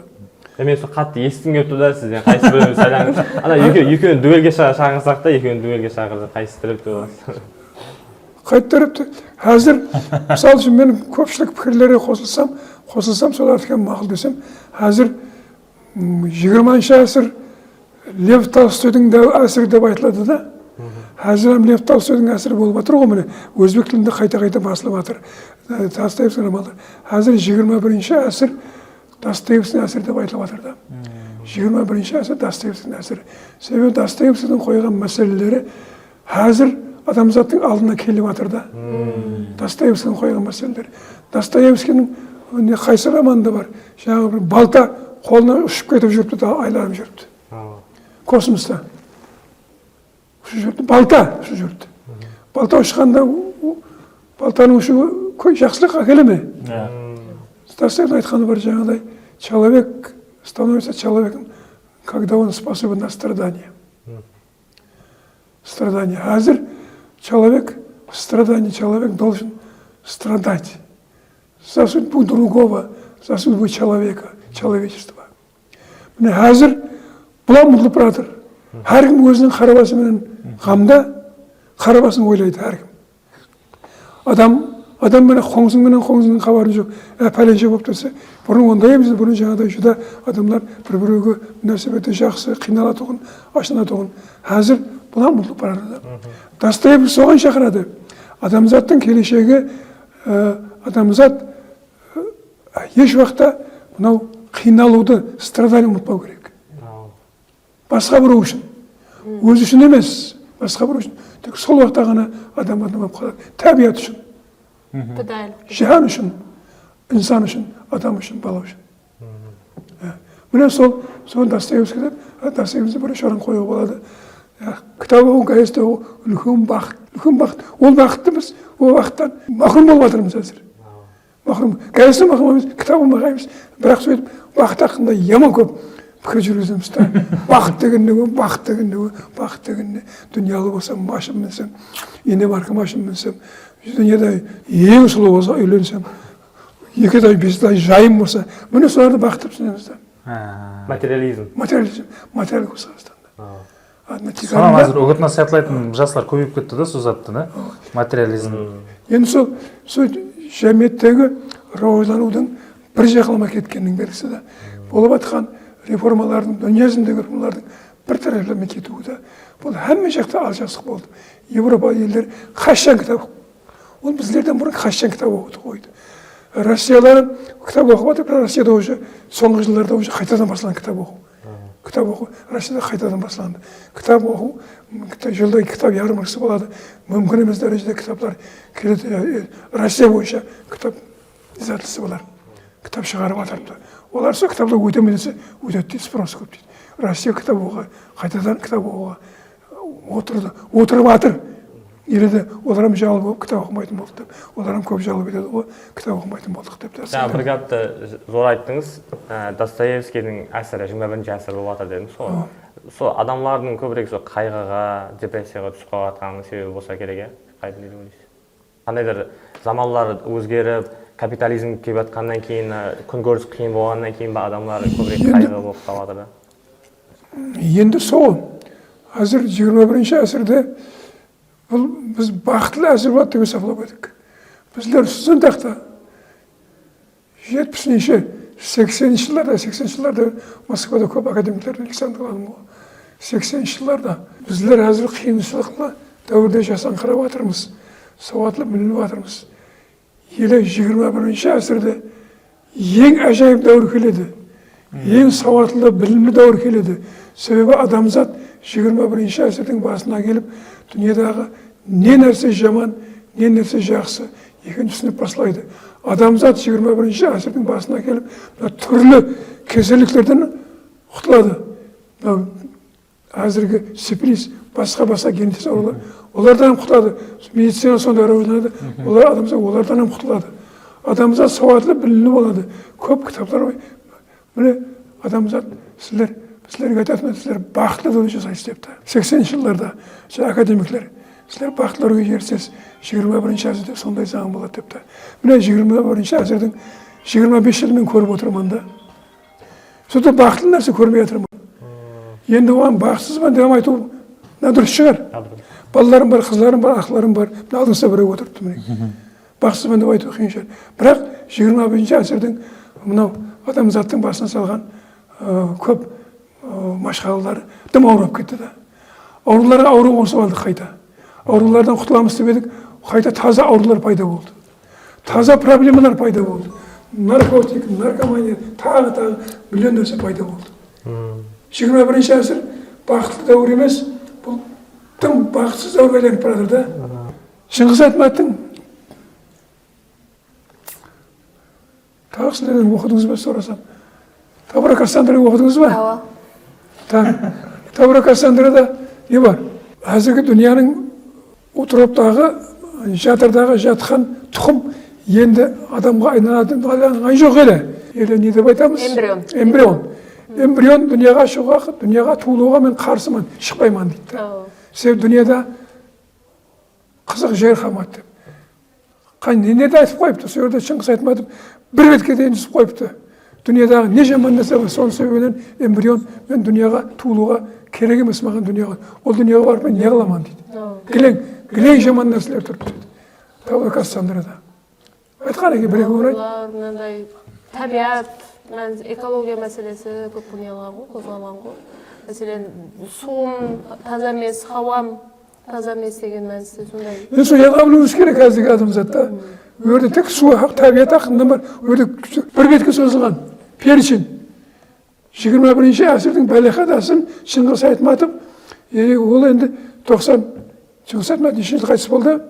Мен сол қатты естігім келіп тұр да, сізден қайсы біреуін сайлаңыз. Ана екеуін дуэльге шақырсақ та, екеуін дуэльге шақырсақ қайсы тіріпті оласыз? Қайсы тіріпті? Әзір, мысалы үшін менің көпшілік пікірлерге қосылсам, солардікі мақұл десем, әзір 20-шы ғасыр Лев Толстойдың әсірі деп айтылады да. Әзір Лев Толстойдың әсірі болып жатыр ғой, міне өзбек тілінде қайта басылып жатыр. Достоевский романдар. Әзір 21-ші әсір Достоевскийдің әсірі деп айтылып жатыр да. 21-ші әсір Достоевскийдің әсірі. Себебі Достоевскийдің қойған мәселелері әзір адамзаттың алдына келіп жатыр да. Достоевскийдің қойған мәселелері. Достоевскийдің қайсы романында бар? Жаңағы бір балта қолына ұшып кетіп жүріпті да, айланып жүріпті. Космоста. Балта ұшып жүріпті. Балта ұшқанда балтаның ұшы жақсылық әкеле ме? Достоевскийдің айтқаны бар жаңағыдай, человек становится человеком, когда он способен на страдания. страдание. Азыр человек должен страдать за судьбу другого, за судьбу человека, человечества. Міне азыр бұлар ұмытылып жатыр. Әркім өзінің қарабасымен қамда, қарабасын ойлайды әркім. Адам міне қоңсының хабары жоқ. Пәленше болып тұрса, бұрын ондай емес, бұрын жаңағыдай жүда адамдар бір-біріге мünәсәбәті жақсы, қиналатұғын, ашынатұғын. Әзір бұлар ұмытылып барады. Достоевский соған шақырады. Адамзаттың келешегі, адамзат еш уақытта мынау қиналуды, страдание ұмытпау керек. Басқа бір үшін. Өз үшін емес, басқа бір үшін. Тек сол уақытта ғана адам болып қалады. Табиғат үшін. Жан үшін, инсан үшін, адам үшін, бала үшін. Міне сол Достоевский деп, Достоевский бірінші орын қоюға болады. Кітап оқу, газет оқу, үлкен бақыт. Үлкен бақыт. Ол бақытты біз, ол бақыттан махрұм болып жатырмыз қазір. Махрұм. Газеттен махрұм емес, кітап оқымаймыз. Бірақ сөйтіп, бақыт хақында яман көп пікір жүргіземіз. Бақыт деген не, бақыт деген не, бақыт деген не. Дүниялы болсам, машын мінсем, ене марка машын мінсем, дүниеде ең сұлу болса үйленсем, 2 ай, 5 ай жайым болса, міне соларды бақыт деп түсінеміз. Материализм. Материалдық Қазақстанда. Сонан азыр үгіт насихатлайтын жастар көбейіп кетті да сол затты, материализм. Енді сол жәмиеттегі рауайланудың бір жақылма кеткеннің белгісі де болып жатқан реформалардың, дүниежүзіндегі реформалардың бір тарапына кетуі де бұл әмме жақта алжастық болды. Европа елдер қашан кітап оқып, ол біздерден бұрын қашан кітап оқыды қойды. Россиялар кітап оқып жатыр, бірақ Россияда уже соңғы жылдарда уже қайтадан басталған кітап оқу. Кітап оқу Россияда қайтадан басталды. Кітап оқу жылда кітап ярмаркасы болады. Мүмкін емес дәрежеде кітаптар келеді. Россия бойынша кітап издательство бар. Кітап шығарып жатырды. Олар сол кітаптар өтемесе өтеді дейді, спрос көп дейді. Россия кітап оқуға, қайтадан кітап оқуға отырып жатыр. Елде оларым жалы болып кітап оқымайтын болдық деп. Оларым көп жалы береді ғой, кітап оқымайтын болдық деп. Жаңа бір гапты зор айттыңыз, Достоевскийдің әсері 21-ші әсір болып жатыр дедіңіз ғой. Сол адамлардың көбірек сол қайғыға, депрессияға түсіп қалып жатқанының себебі болса керек, иә? Қайдан деп ойлайсыз? Қандайдыр замандар өзгеріп, капитализм келіп жатқаннан кейін, күнкөріс қиын болғаннан кейін ба адамдар көбірек қайғы болып қалып жатыр да? Енді сол, қазір 21-ші әсірде бұл біз бақытлы әсір болады деп есептеп едік. Біздер сонда 70-ші, 80-ші жылдарда Москвада көп академиктер лекция қыладым ғой. 80-ші жылдарда біздер әзір қиыншылықлы дәуірде жасаңқырап жатырмыз, сауатлы білініп жатырмыз. Елі 21-ші әсірде ең әжайып дәуір келеді, ең сауатлы білімді дәуір келеді. Себебі адамзат 21-ші әсірдің басына келіп, дүниедағы не нәрсе жаман, не нәрсе жақсы екенін түсініп бастайды. Адамзат 21-ші әсірдің басына келіп, түрлі кеселіктерден құтылады. Әзіргі сифилис, басқа генетикалық аурулар, олардан құтылады. Медицина сонда рауылады, олардан құтылады. Адамзат сауатлы білімді болады. Көп кітаптар ой. Міне адамзат сіздерге айтатын, сіздер бақытлы дәуір жасайсыз депті. 80-ші жылдарда академиклер, сіздер бақытлы ерсіз 21-ші әсірде сондай заң болады депті. Міне 21-ші әсірдің 25 жылмен көріп отырмын да. Сонда бақытлы нәрсе көрмей отырмын. Енді оған бақытсызбын деп айту дұрыс шығар. Балаларым бар, қызларым бар, ақыларым бар. Алдыңызда біреу отырыпты міне. Бақытсызбын деп айту қиын шығар. Бірақ 21-ші әсірдің мынау адамзаттың басына салған көп машқалалары дым ауырып кетті да. Ауруларға ауру қосып алдық қайта. Аурулардан құтыламыз деп едік, қайта таза аурулар пайда болды. Таза проблемалар пайда болды. Наркотик, наркомания, тағы миллион нәрсе пайда болды. 21-ші әсір бақытты дәуір емес, бұл тым бақытсыз дәуірге айналып бара жатыр да. Шыңғыс Айтматовтың тағы сіздерден оқыдыңыз ба сұрасам. Табора Кассандраны оқыдыңыз ба? Табора Кассандрада не бар? Әзіргі дүнияның отырыптағы, жатырдағы жатқан тұқым енді адамға айналатын жоқ елі. Елі не деп айтамыз? Эмбрион. Эмбрион дүнияға шығуға, дүнияға туылуға мен қарсымын, шықпаймын дейді. себебі дүниеда қызық жер қалмады деп. Не де айтып қойыпты, сол жерде Шыңғыс Айтматов бір бетке дейін жазып қойыпты. Дүниедағы не жаман нәрсе бар, соның себебінен эмбрион мен дүнияға туылуға керек емес маған дүнияға. Ол дүнияға барып мен не қыламан дейді. Кілең жаман нәрселер тұрып дейді. Таулы Кассандрада. Айтқан екен бір-екі орай. Мынандай табиғат, экология мәселесі көп қойылған ғой, қозғалған ғой. Мәселен, суым таза емес, хауам таза емес деген мәнісі сондай. Мен сол яға білуіміз керек қазіргі адамзатта. Өрді тек су табиғат ақында бар, өрді бір бетке созылған. Першин. 21-ші ғасырдың бәлеқадасын Шыңғыс Айтматов, ол енді 90, Шыңғыс Айтматов неше жыл қайтыс болды?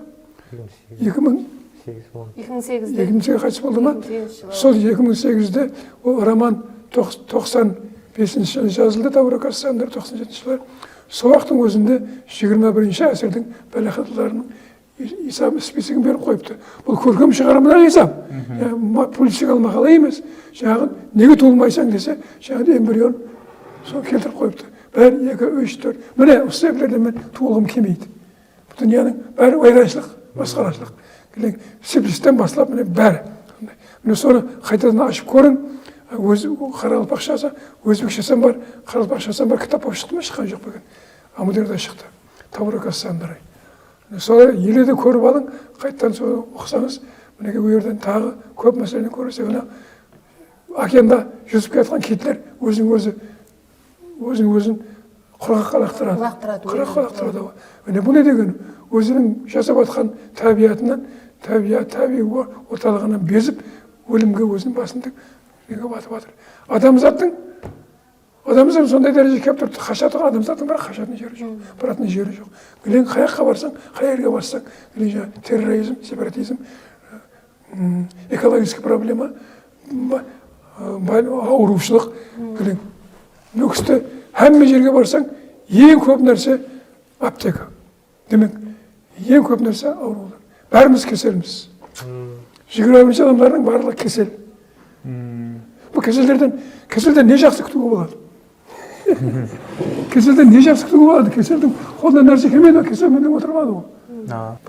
2008-де қайтыс болды ма? Сол 2008-де ол роман 95-ші жылы жазылды, Таулы Кассандар 97-ші жылы. Сол уақыттың өзінде 21-ші ғасырдың бәлеқадаларының списігін беріп қойыпты. Бұл көркем шығармадағы есап. Публицистикалық мақала емес. Жаңағы неге туылмайсың десе, жаңағы эмбрион соны келтіріп қойыпты. Бәрі 2, 3, 4. Міне осы себептерден мен туылғым келмейді. Бұл дүнияның бәрі ойрайшылық, масқарашылық. Сифилистен бастап міне бәрі. Міне соны қайтадан ашып көрің. Қарақалпақшасы, өзбекшесен бар, қарақалпақшасен бар кітап болып шықты ма, шыққан жоқ бөгін. Амудерда шықты. Таулы Кассандар. Солай еледі көріп алың, қайттан соны оқысаңыз, мінеге өйерден тағы көп мәселені көресе, океанда жүзіп кеткен киттер өзін құрғаққа лақтырады. Міне бұл не деген? Өзінің жасап атқан табиғатынан, табиғи орталығынан безіп, өлімге өзінің басында батып жатыр. Адамзат сондай дәреже келіп тұрды, қашады, адамзаттың бірақ қашатын жері жоқ, баратын жері жоқ. Кілең қаяққа барсаң, қай жерге барсаң, кілең терроризм, сепаратизм, экологический проблема, аурушылық, кілең нүкісті, әмме жерге барсаң, ең көп нәрсе аптека. Демек, ең көп нәрсе аурулар. Бәріміз кеселміз. 21-ші адамдардың барлығы кесел. Бұл кеселден не жақсы күтуге болады? Кеселден не жақсы күтуге болады? Кеселдің қолынан нәрсе келмейді, кеселмен отырмады ол.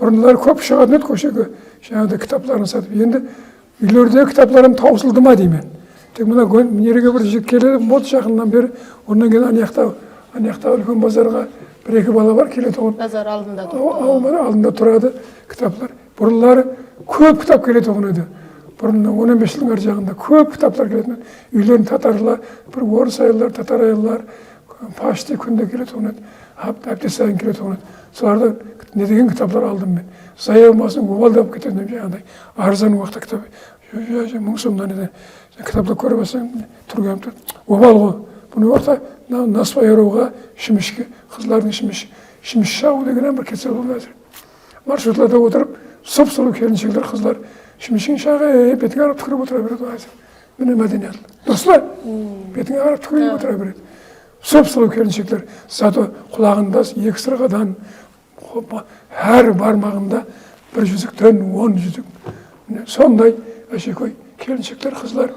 Бұрындылар көп шығатын еді көшеге, жаңағыдай кітапларын сатып. Енді үйлердегі кітапларым таусылды ма деймін. Тек мына нереге бір жігіт келеді, мод жақыннан бері, онан кейін анаяқта үлкен базарға бір-екі бала бар, келеді оған. Базар алдында тұрады кітаплар. Бұрынлары көп кітап келеді оған еді. Бұрын 15 жылдың ар жағында көп кітаптар келетін. Үйлерін татарлар, бір орыс айлар, татар айлар, пашты күнде келеді оған еді. Әпте сайын келеді оған еді. Соларда не деген кітаплар алдым мен. Зая болмасын, обалдап кететін жаңағыдай. Арзан уақытта кітап. 1000 сомнан еді. Кітаплар көріп алсаң, тұрған тұр. Обал ғой. Бұны орта Насыбай Арауға, Шімішке, қызлардың Шіміш шағу деген бір кесел болды әзір. Маршрутларда отырып, сұп-сұлу келіншектер қызлар Шімішін шағы бетіңе қарап түкіріп отыра береді әзір. Міне мәдениет. Достар, бетіңе қарап түкіріп отыра береді. Сұп-сұлу келіншектер, зато құлағында 2 сырғадан, әр бармағында 1 жүзіктен 10 жүзік. Сондай әшекөй келіншектер, қызлар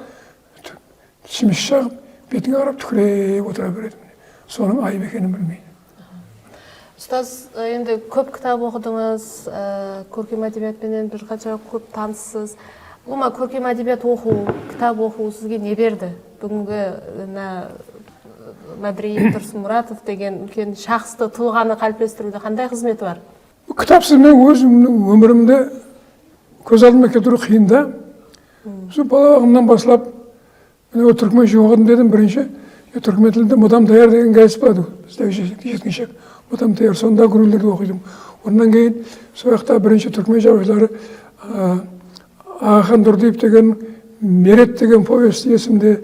Шіміш шағып, бетіңе қарап түкіріп отыра береді. Соның айып екенін білмейді. Ұстаз, енді көп кітап оқыдыңыз, көркем әдебиетпенен бір қанша көп таныссыз. Бұма көркем әдебиет оқу, кітап оқу сізге не берді? Бүгінгі Мадрей Тұрсынмұратов деген үлкен шақсты тұлғаны қалыптастыруда қандай қызметі бар? Кітапсыз мен өзімнің өмірімді көз алдыма келтіру қиын да. Сол балалығымнан басылап, түркмен жоғын дедім бірінші. Түркмен тілінде Модам Даяр деген газет болады. Біздегі жеткіншек. Модам Даяр, сонда күрелерді оқидым. Ондан кейін сол жақта бірінші түркмен жазушылары Ағахан Дұрдиев деген, Мерет деген повесть есімде,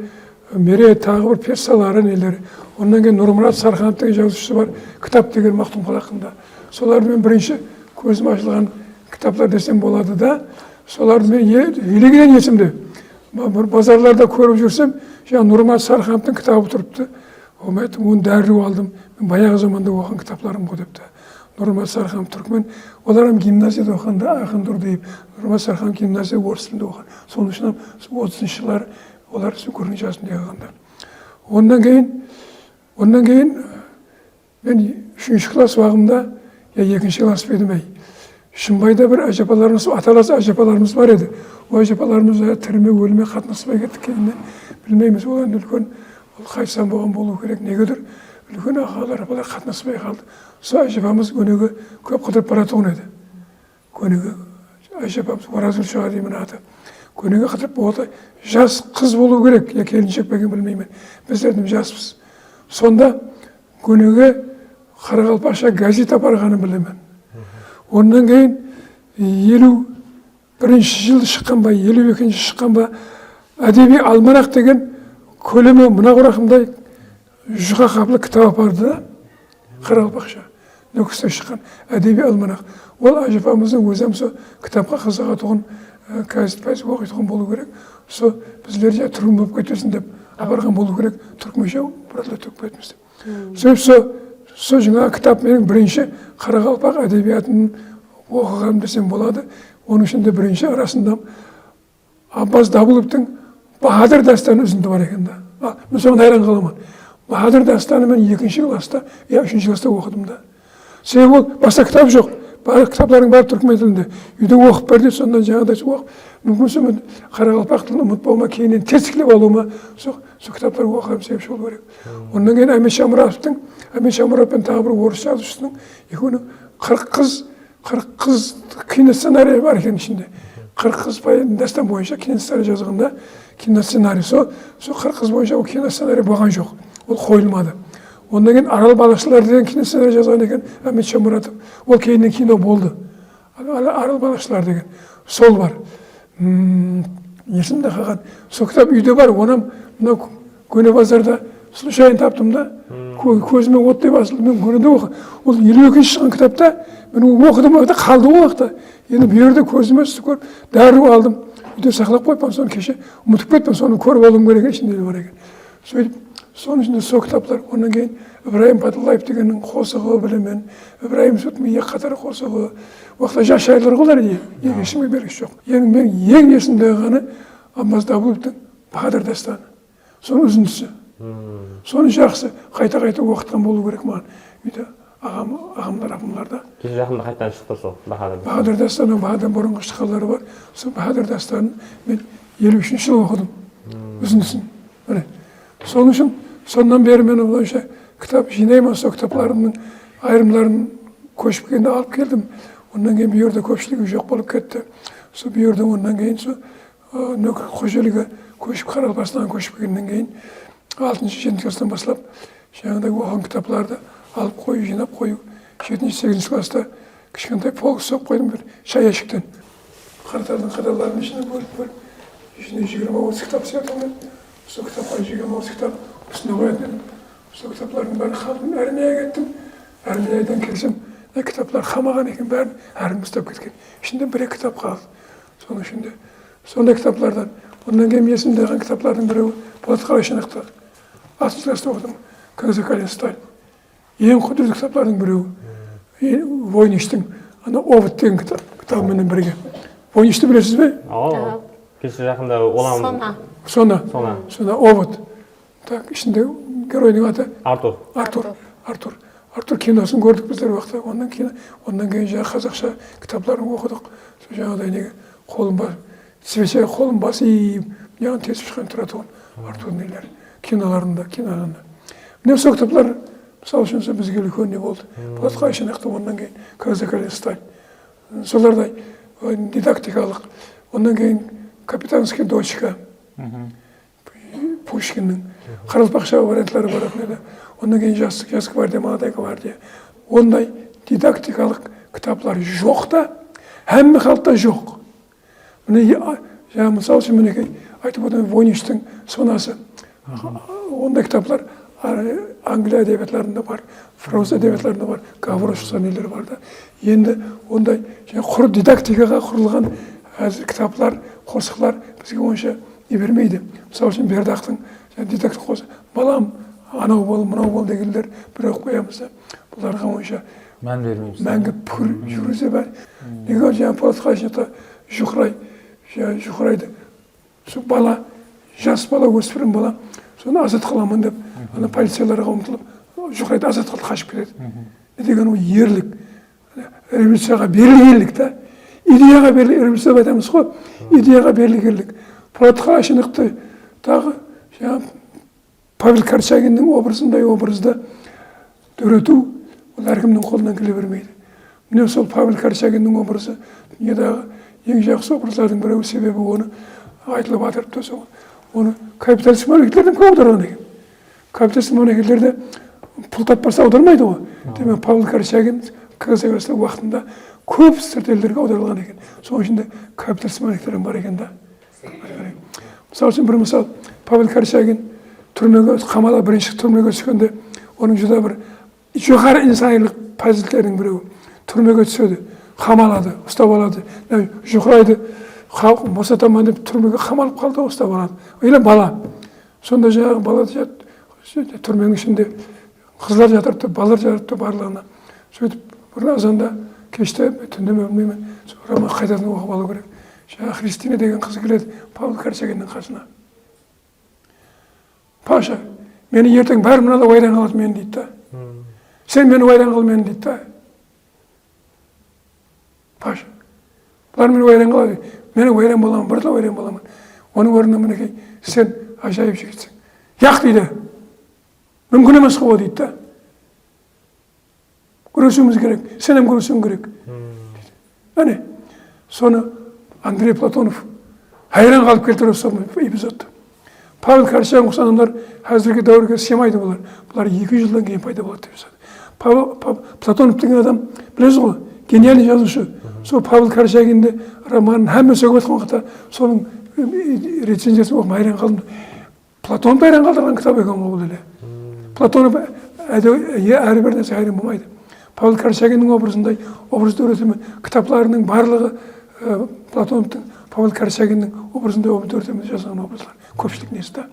Мерет тағы бір пьесалары нелері. Ондан кейін Нұрмұрат Сарханов деген жазушысы бар, кітап деген Мақтумқұл ақында. Соларды мен бірінші көзім ашылған кітаптар десем болады да, соларды мен елегінен есімде. Бір базарларда көріп жүрсем, Нұрмұрат Сархановтың кітабы тұрыпты. Оны дәрілеу алдым. Мен баяғы заманда оқыған кітапларым ғой депті. Нұрмұрат Сарханов түркмен, оларым гимназияда оқығанда Ағахан Дұрдиев, Нұрмұрат Сарханов гимназия орыс тілінде оқыған. Соның үшін 30-шы жылдары олар көргін жасында қалғандар. Ондан кейін мен 3 класс уағымда, я 2 класс едім әй. Шымбайда бір әжапаларымыз, аталас әжапаларымыз бар еді. Ол әжапаларымыз тіріме, өліме қатынаспай кеттік кейіннен. Білмейміз, ол енді үлкен, ол қайтсан болған болу керек. Негедір үлкен ағалар апалар қатынаспай қалды. Сол әжапамыз көнеге көп қыдырып баратуын еді. Көнеге әжапамыз Оразгүл шыға деймін аты. Көнеге қыдырып болды. Жас қыз болу керек, я келіншек бәген білмеймін. Біздердің жаспыз. Сонда көнеге Қарақалпақша газет апарғанын білемін. Ондан кейін 51-ші жылы шыққан ба, 52-ші шыққан ба, әдеби алманақ деген көлемі мына құрақымдай жұқа қаплы кітап апарды да, Қарақалпақша. Нүкісте шыққан әдеби алманақ. Ол әжапамыздың өзім сол кітапқа қызыға тұғын, газет оқитұғын болу керек. Сол біздер түргім болып кетесін деп апарған болу керек. Түркмеше бұралда төкпетіміз деп. Сол жаңағы кітап менің бірінші Қарақалпақ әдебиятын оқығам десем болады. Оның ішінде бірінші арасында Аббас Дабыловтың Бахадыр дастаны үзінді бар екен да. Мен соған айран қаламын. Бахадыр дастаны мен 2 класста, 3 класста оқыдым да. Себебі ол басқа кітап жоқ. Кітаплардың бәрі түркмен тілінде. Үйде оқып берді, сондан жаңағыдай оқып. Мүмкінсі мен Қарақалпақ тілін ұмытпауыма, кейіннен тестіклеп алуыма, сол кітаптар оқығам себепші болу керек. Ондан кейін Әмет Шамуравпен тағы бір орыс жазушысының екеуінің 40 қыз киносценарий бар екен ішінде. 40 қыз дастан бойынша киносценарий жазғанда, киносценарий. Сол 40 қыз бойынша ол киносценарий болған жоқ. Ол қойылмады. Ондан кейін Арал балықшылар деген киносценарий жазған екен Әмет Шамуратов. Ол кейіннен кино болды. Арал балықшылар деген. Сол бар. Есімде қалған. Сол кітап үйде бар. Онам мына көне базарда случайно таптым да. Көзіме оттай басылды. Мен көрінде оқы. Ол 52-ші шыққан кітапта мен оқыдым, қалды ол уақытта. Енді берді көзіме көріп, дәрі алдым. Үйде сақлап қойып, соны кеше ұмытып кеттім, соны көріп алуым керек екен, ішінде бар екен. Сөйтіп, соның ішінде сол кітаптар, онан кейін Ибраим Батылаев дегеннің қосығы білімен, Ибраим Сүтмейе қатары қосығы, уақытта жас шайырлар ғолар еді, ешімге бергіш жоқ. Мен ең есімде ғаны Аббас Дабыловтың Бахадыр дастаны. Соның үзіндісі. Соны жақсы қайта-қайта оқытқан болу керек маған. Үйде ағамдар, апымларда. Кеше жақында қайтадан шықты сол Бахадыр. Бахадыр дастаны, Бахадыр бұрынғы шыққандары бар. Сол Бахадыр dastanын мен 53-ші жылы оқыдым. Үзіндісін. Соның үшін, сондан бері мен олайша кітап жинаймын, сол кітапларымның айырымдарын көшіп келгенде алып келдім. Ондан кейін бұл жерде көпшілігі жоқ болып кетті. Сол бұл жерде ондан кейін сол нөкір қожалығы көшіп, Қарақалпақтан көшіп келгеннен кейін 6-7 класстан бастап жаңағыдай оқыған кітапларды алып қою, жинап қою. 7-8 класста кішкентай полк соғып қойдым бір шай ящиктен. Қартардың қадаларының ішіне бөліп, ішіне 20-30 кітап сиятылды. Сол кітапқа 20-30 кітап үстіне қоятын едім. Сол кітаплардың бәрін қалдым, Армияға кеттім. Армиядан келсем, кітаплар қамаған екен, бәрін әркім ұстап кеткен. Ішінде 1-2 кітап қалды. Соның ішінде сондай кітаплардан. Ондан кейін есімде қалған кітаплардың біреуі Болат Қарашанақты 6 класста оқыдым. Когда Калин Сталин. Ең құдірлі кітаплардың біреуі. Войништің Овод деген кітабымен бірге. Войништі білесіз бе? Кеше жақында олам. Сона Овод. Так, ішінде геройдың аты Артур киносын көрдік біздер уақытта. Ондан кейін жаңа қазақша кітапларын оқыдық. Жаңағыдай неге қолым бар, свеча қолым басып, жаңағы тесіп шыққан тұрады Артур нелер киноларында. Міне сол кітаплар, мысалы үшін бізге үлкен не болды. Болат Қарашанақты, ондан кейін Когда Калин Сталин. Солардай дидактикалық. Ондан кейін Капитанская дочка. Пушкиннің Қарақалпақша варианттары баратын еді. Ондан кейін жас гвардия, молодая гвардия. Ондай дидактикалық кітаплар жоқ та, әмі қалта жоқ. Мысалы үшін мінекей айтып отырмын, Войништің сонасы. Ондай кітаплар Англия әдебиетларында бар, Франция әдебиетларында бар, Гаврош нелер бар да. Енді ондай құр дидактикаға құрылған кітаплар, қосықлар бізге онша не бермейді. Мысалы үшін Бердақтың дидактик қосы. Балам, анау бол, мынау бол дегендер бір оқып қоямыз да. Бұларға онша мән бермейміз. Мәңгі пүр жүрізе бәр. Неге жаңа Болат Қарашанақты жұқырайды. Сол бала, жас бала, өспірім бала, соны азат қыламын деп, полицияларға ұмтылып, жұқырайды, азат қылып қашып кетеді. не деген ол ерлік, революцияға берілген ерлік та, идеяға берілген революция деп айтамыз ғой, идеяға берілген ерлік. Полат Қашыновты тағы Павел Корчагиннің образындай образды дөрету ол әркімнің қолынан келе бермейді. Міне сол Павел Корчагиннің образы дүниедағы ең жақсы образдардың біреуі, себебі оны айтылып жатырыпты. Оны капиталист мемлекеттерден көп аударған екен. Капиталист мемлекеттерде пұл таппаса аудармайды ғой. Демек Павел Корчагин КГС уақытында көп сырт елдерге аударылған екен. Соның ішінде капиталист мемлекеттерден бар екен да. Мысалы үшін бір мысал, Павел Корчагин түрмеге, қамала бірінші түрмеге түскенде, оның жүзі бір жоғары инсанилық фазилеттердің біреуі. Түрмеге түседі, қамалады, ұстап алады, жұқырайды, босатаман деп түрмеге қамалып қалды, ұстап алады. Или бала. Сонда жаңағы бала түрменің ішінде қызлар жатырыпты, балалар жатырыпты барлығына. Сөйтіп, бір азанда кеште, түнде білмеймін, роман қайтадан оқып алу керек. Жаңағы Христина деген қыз келеді Павел Корчагиннің қасына. Паша, мені ертең бәрі мынада ойран қалады мені дейді да. Сен мені ойран қыл мені дейді да. Паша, бұлар мені ойран қалады. Мен ойран боламын, бірді ойран боламын. Оның орнына мінекей, сен ажайып жігітсің. Яқ дейді. Мүмкін емес қой дейді да. Күресуіміз керек, сенем күресуің керек. Әне, соны Андрей Платонов хайран қалып келтіріп сол эпизодты. Павел Корчагин ұқсаған адамдар қазіргі дәуірге сыймайды бұлар. Бұлар 2 жылдан кейін пайда болады деп жазады. Платонов деген адам, білесіз ғой, гениальный жазушы. Сол Павел Корчагинді романын әмі сөгіп атқан уақытта соның рецензиясын оқып хайран қалдым. Платонов хайран қалдырған кітап екен ол еле. Платонов әрбір нәрсе хайран болмайды. Павел Корчагиннің образындай образды өретімен кітапларының барлығы Платоновтың Павел Корчагиннің образындай образды өретімен жазған образлар. Көпшілік несі да.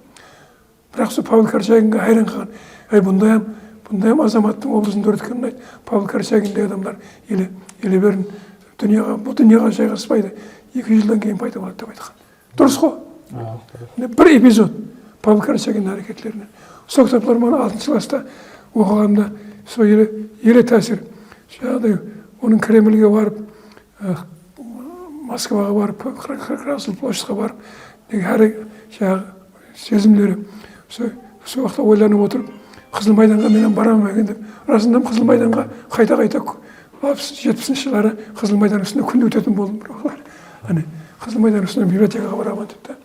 Бірақ сол Павел Корчагинге хайран қалған. Бұндайым азаматтың образын өреткенін айт. Павел Корчагиндей адамдар еле берін бұл дүнияға жайғаспайды. 2 жылдан кейін пайда болады деп айтқан. Дұрыс қой? Бір эпизод Павел Корчагиннің әрекетлерінен. Сол кітаптар маған 6 класста оқығанда сол еле тәсір. Жаңағыдай оның Кремльге барып, Москваға барып, Красный площадьқа барып, әрі сезімдері. Сол уақытта ойланып отырып, Қызыл майданға менен барамын екен деп. Расында Қызыл майданға қайта 60-70 жылдары Қызыл майдан үстінде күнде өтетін болдым. Қызыл майдан үстінде библиотекаға барамын деп.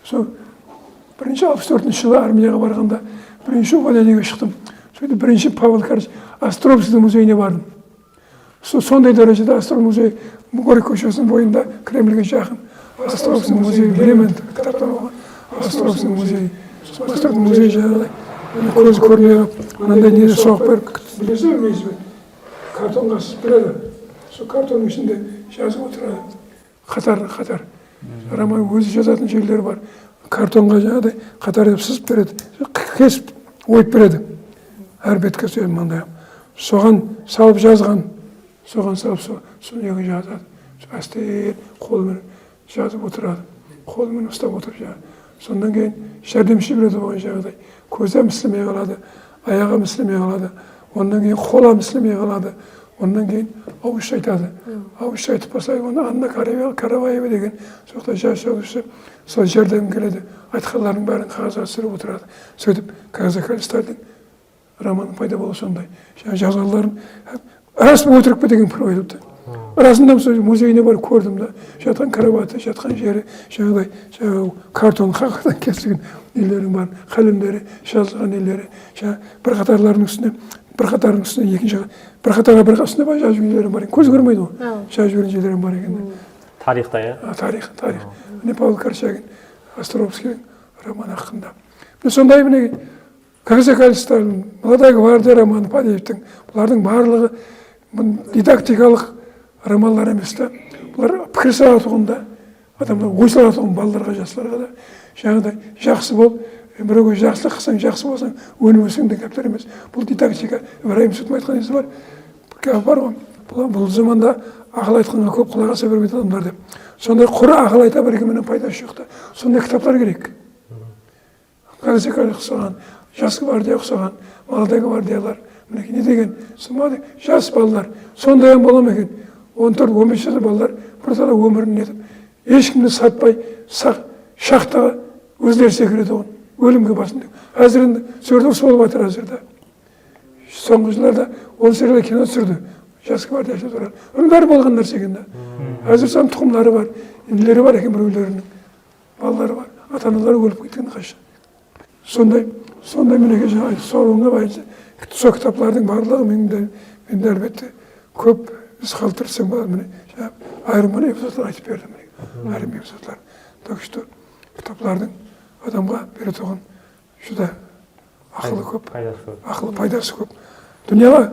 Сол бірінші 64 жылы армияға барғанда бірінші увольнениеге шықтым. Сөйтіп бірінші Павел Корчагин Островский музейіне бардым. Сондай дәрежеде Остров музей Горький көшесінің бойында Кремльге жақын. Островский музей білемін, кітаптан оқыған. Островский музей. Островский музей жаңағыдай көзі көрмей мынандай нені соғып беріп білесіз бе? Картонға сызып береді. Сол картонның ішінде жазып отырады. Қатар. Роман өзі жазатын жерлері бар. Картонға жаңағыдай қатар деп сызып береді. Кесіп ойып береді. Әр бетке сөйлем маңдайым. Соған салып жазған. Соған салып соны жазады. Әстен қолымен жазып отырады. Қолымен ұстап отырып жазады. Сондан кейін жәрдемші береді оған жаңағыдай. Көзі мүслімей қалады, аяғы мүслімей қалады. Ондан кейін қола мүслімей қалады. Ondan keyin avuç aytadı. Avuç aytıp basayı onu Anna Karavayev деген соқта жас жазушы сол жерден келеді. Айтқанларының бәрін қағазға түсіріп отырады. Сөйтіп казакалистардың романы пайда болу сондай. Жазғанларын рас өтірік пе деген бір ойлапты. Расында сол музейіне барып көрдім да. Жатқан караваты, жатқан жері жаңағыдай картон қағаздан кесілген нелердің бар, қалемдері, жазылған нелері. Бір қатарының үстіне екінші бір қатарға бір үстіне бар жазып жүргендері бар. Көз көрмейді ғой. Жазып жүрген жерлері бар екен. Тарихта, иә? Тарих. Міне Павел Корчагин, Островскийдің романы хақында. Сондай міне казакалистардың, Молодая гвардия романы Падеевтің, бұлардың барлығы дидактикалық романдар емес та. Бұлар пікір салатуында, адамдар ой салатуын балаларға, жастарға да жаңағыдай жақсы бол, біреуге жақсылық қылсаң, жақсы болсаң, өніп өсең деген кітаптар емес. Бұл дидактика. Ибраһим Сүтім айтқан несі бар. Бар ғой. Бұл заманда ақыл айтқанға көп құлақ аса бермейді адамдар деп. Сондай құр ақыл айта бергеннен пайдасы жоқ та. Сондай кітаптар керек. Казакалия ұқсаған, жас гвардия ұқсаған, молодая гвардиялар, мінекей не деген смады жас балалар сондай бола ма екен 14-15 жасар балалар бірталай өмірін нетіп ешкімді сатпай шахтаға өздері секіреді оған өлімге басын әзір енді түсірді болып жатыр әзірде соңғы жылдарда 10 сериялы кино түсірді жас гвардияшы туралы оның бәрі болған нәрсе екен да әзір сан тұқымлары бар інілері бар екен біреулерінің балалары бар ата аналары өліп кеткен қашан сондай мінекей жаңа соңына байланысты сол кітаптардың барлығы менде әлбетте көп із қалдырсаң болады міне айырым эпизодтар айтып бердім айырым эпизодтар так что кітаптардың адамға бере тұрған жүда ақылы көп ақылы пайдасы көп дүнияға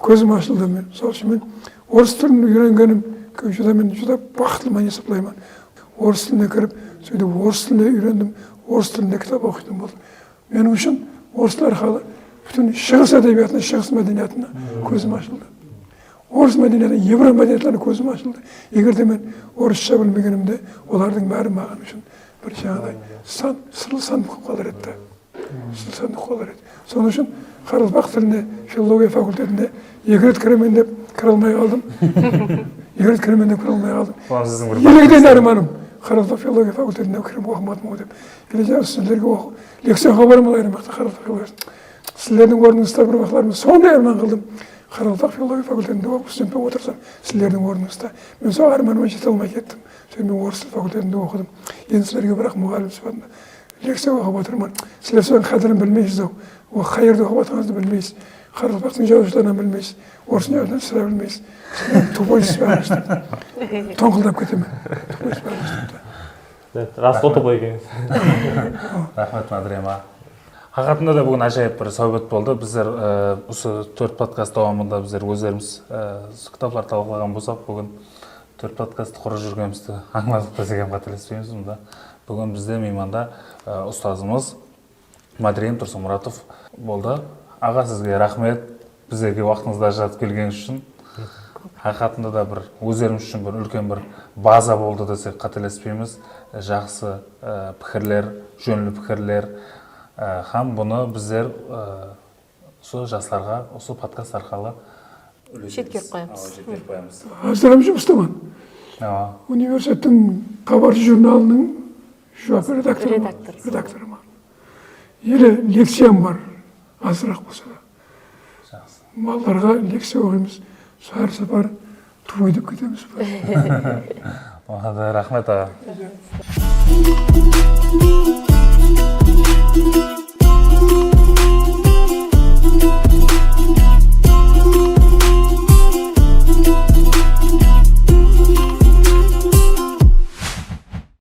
көзім ашылды мен сол үшін мен орыс тілін үйренгенім жүда мен жүда бақыттымын есептеймін орыс тіліне кіріп сөйтіп орыс тіліне үйрендім орыс тілінде кітап оқитын болдым менің үшін орыс тіл арқылы бүтін шығыс әдебиетіне шығыс мәдениетіне көзім ашылды орыс мәдениетіне еврей мәдениетіне көзім ашылды егер де мен орысша білмегенімде олардың бәрі маған үшін бір жаңағыдай сырлы сандық қалар еді сандық қалар еді соның үшін қаралпақ тіліне филология факультетіне 2 рет кіремін деп кіре алмай қалдым 2 рет кіремін деп кіре алмай қалдым елегіден арманым қаралпақ филология факультетіне кіріп оқымадым деп келе сіздерге лекцияға барамын айырмақты қаралпақ филология сіздердің орныңызда бір уақытларымда сондай арман қылдым қаралпақ филология факультетінде оқып студент болып отырсам сіздердің орныңызда мен сол арманыма жете алмай кеттім сөйтіп мен орыс тіл факультетінде оқыдым енді сіздерге бірақ мұғалім сипатында лекция оқып отырмын сіздер соның қадірін білмейсіз ау қай жерде оқып жатқаныңызды білмейсіз қаралпақтың жазушыларынан білмейсіз орыстың жазушыларынан сірә білмейсіз тупойсыз бәріңіз тоңқылдап кетемін тупойсыз бәріңіз рас тупой екенсіз рахмет Мадрем аға Хақатында да бүгін ажайып бір сәубет болды. Біздер осы 4 подкаст davamında біздер өздеріміз кітаплар талқылаған болсақ, бүгін 4 подкаст құрып жүргенімізді аңладық десем қателеспейміз. Бүгін бізде мейманда ұстазымыз Мадрем Тұрсынмұратов болды. Аға, сізге рахмет. Біздерге уақытыңызды ажыратып келген үшін. Хақатында да бір өздеріміз үшін бір үлкен бір база болды десек қателеспейміз. Жақсы пікірлер, жөнлі пікірлер һәм бұны біздер осы жастарға осы подкаст арқылы жеткізіп қоямыз. Аздырам жұмыстамын. Университеттің хабаршы журналының редакторымын. Елі лекциям бар, азырақ болса да. Малдарға лекция оқимыз, әр сапар туйдып кетеміз. Рахмет аға. Thank you.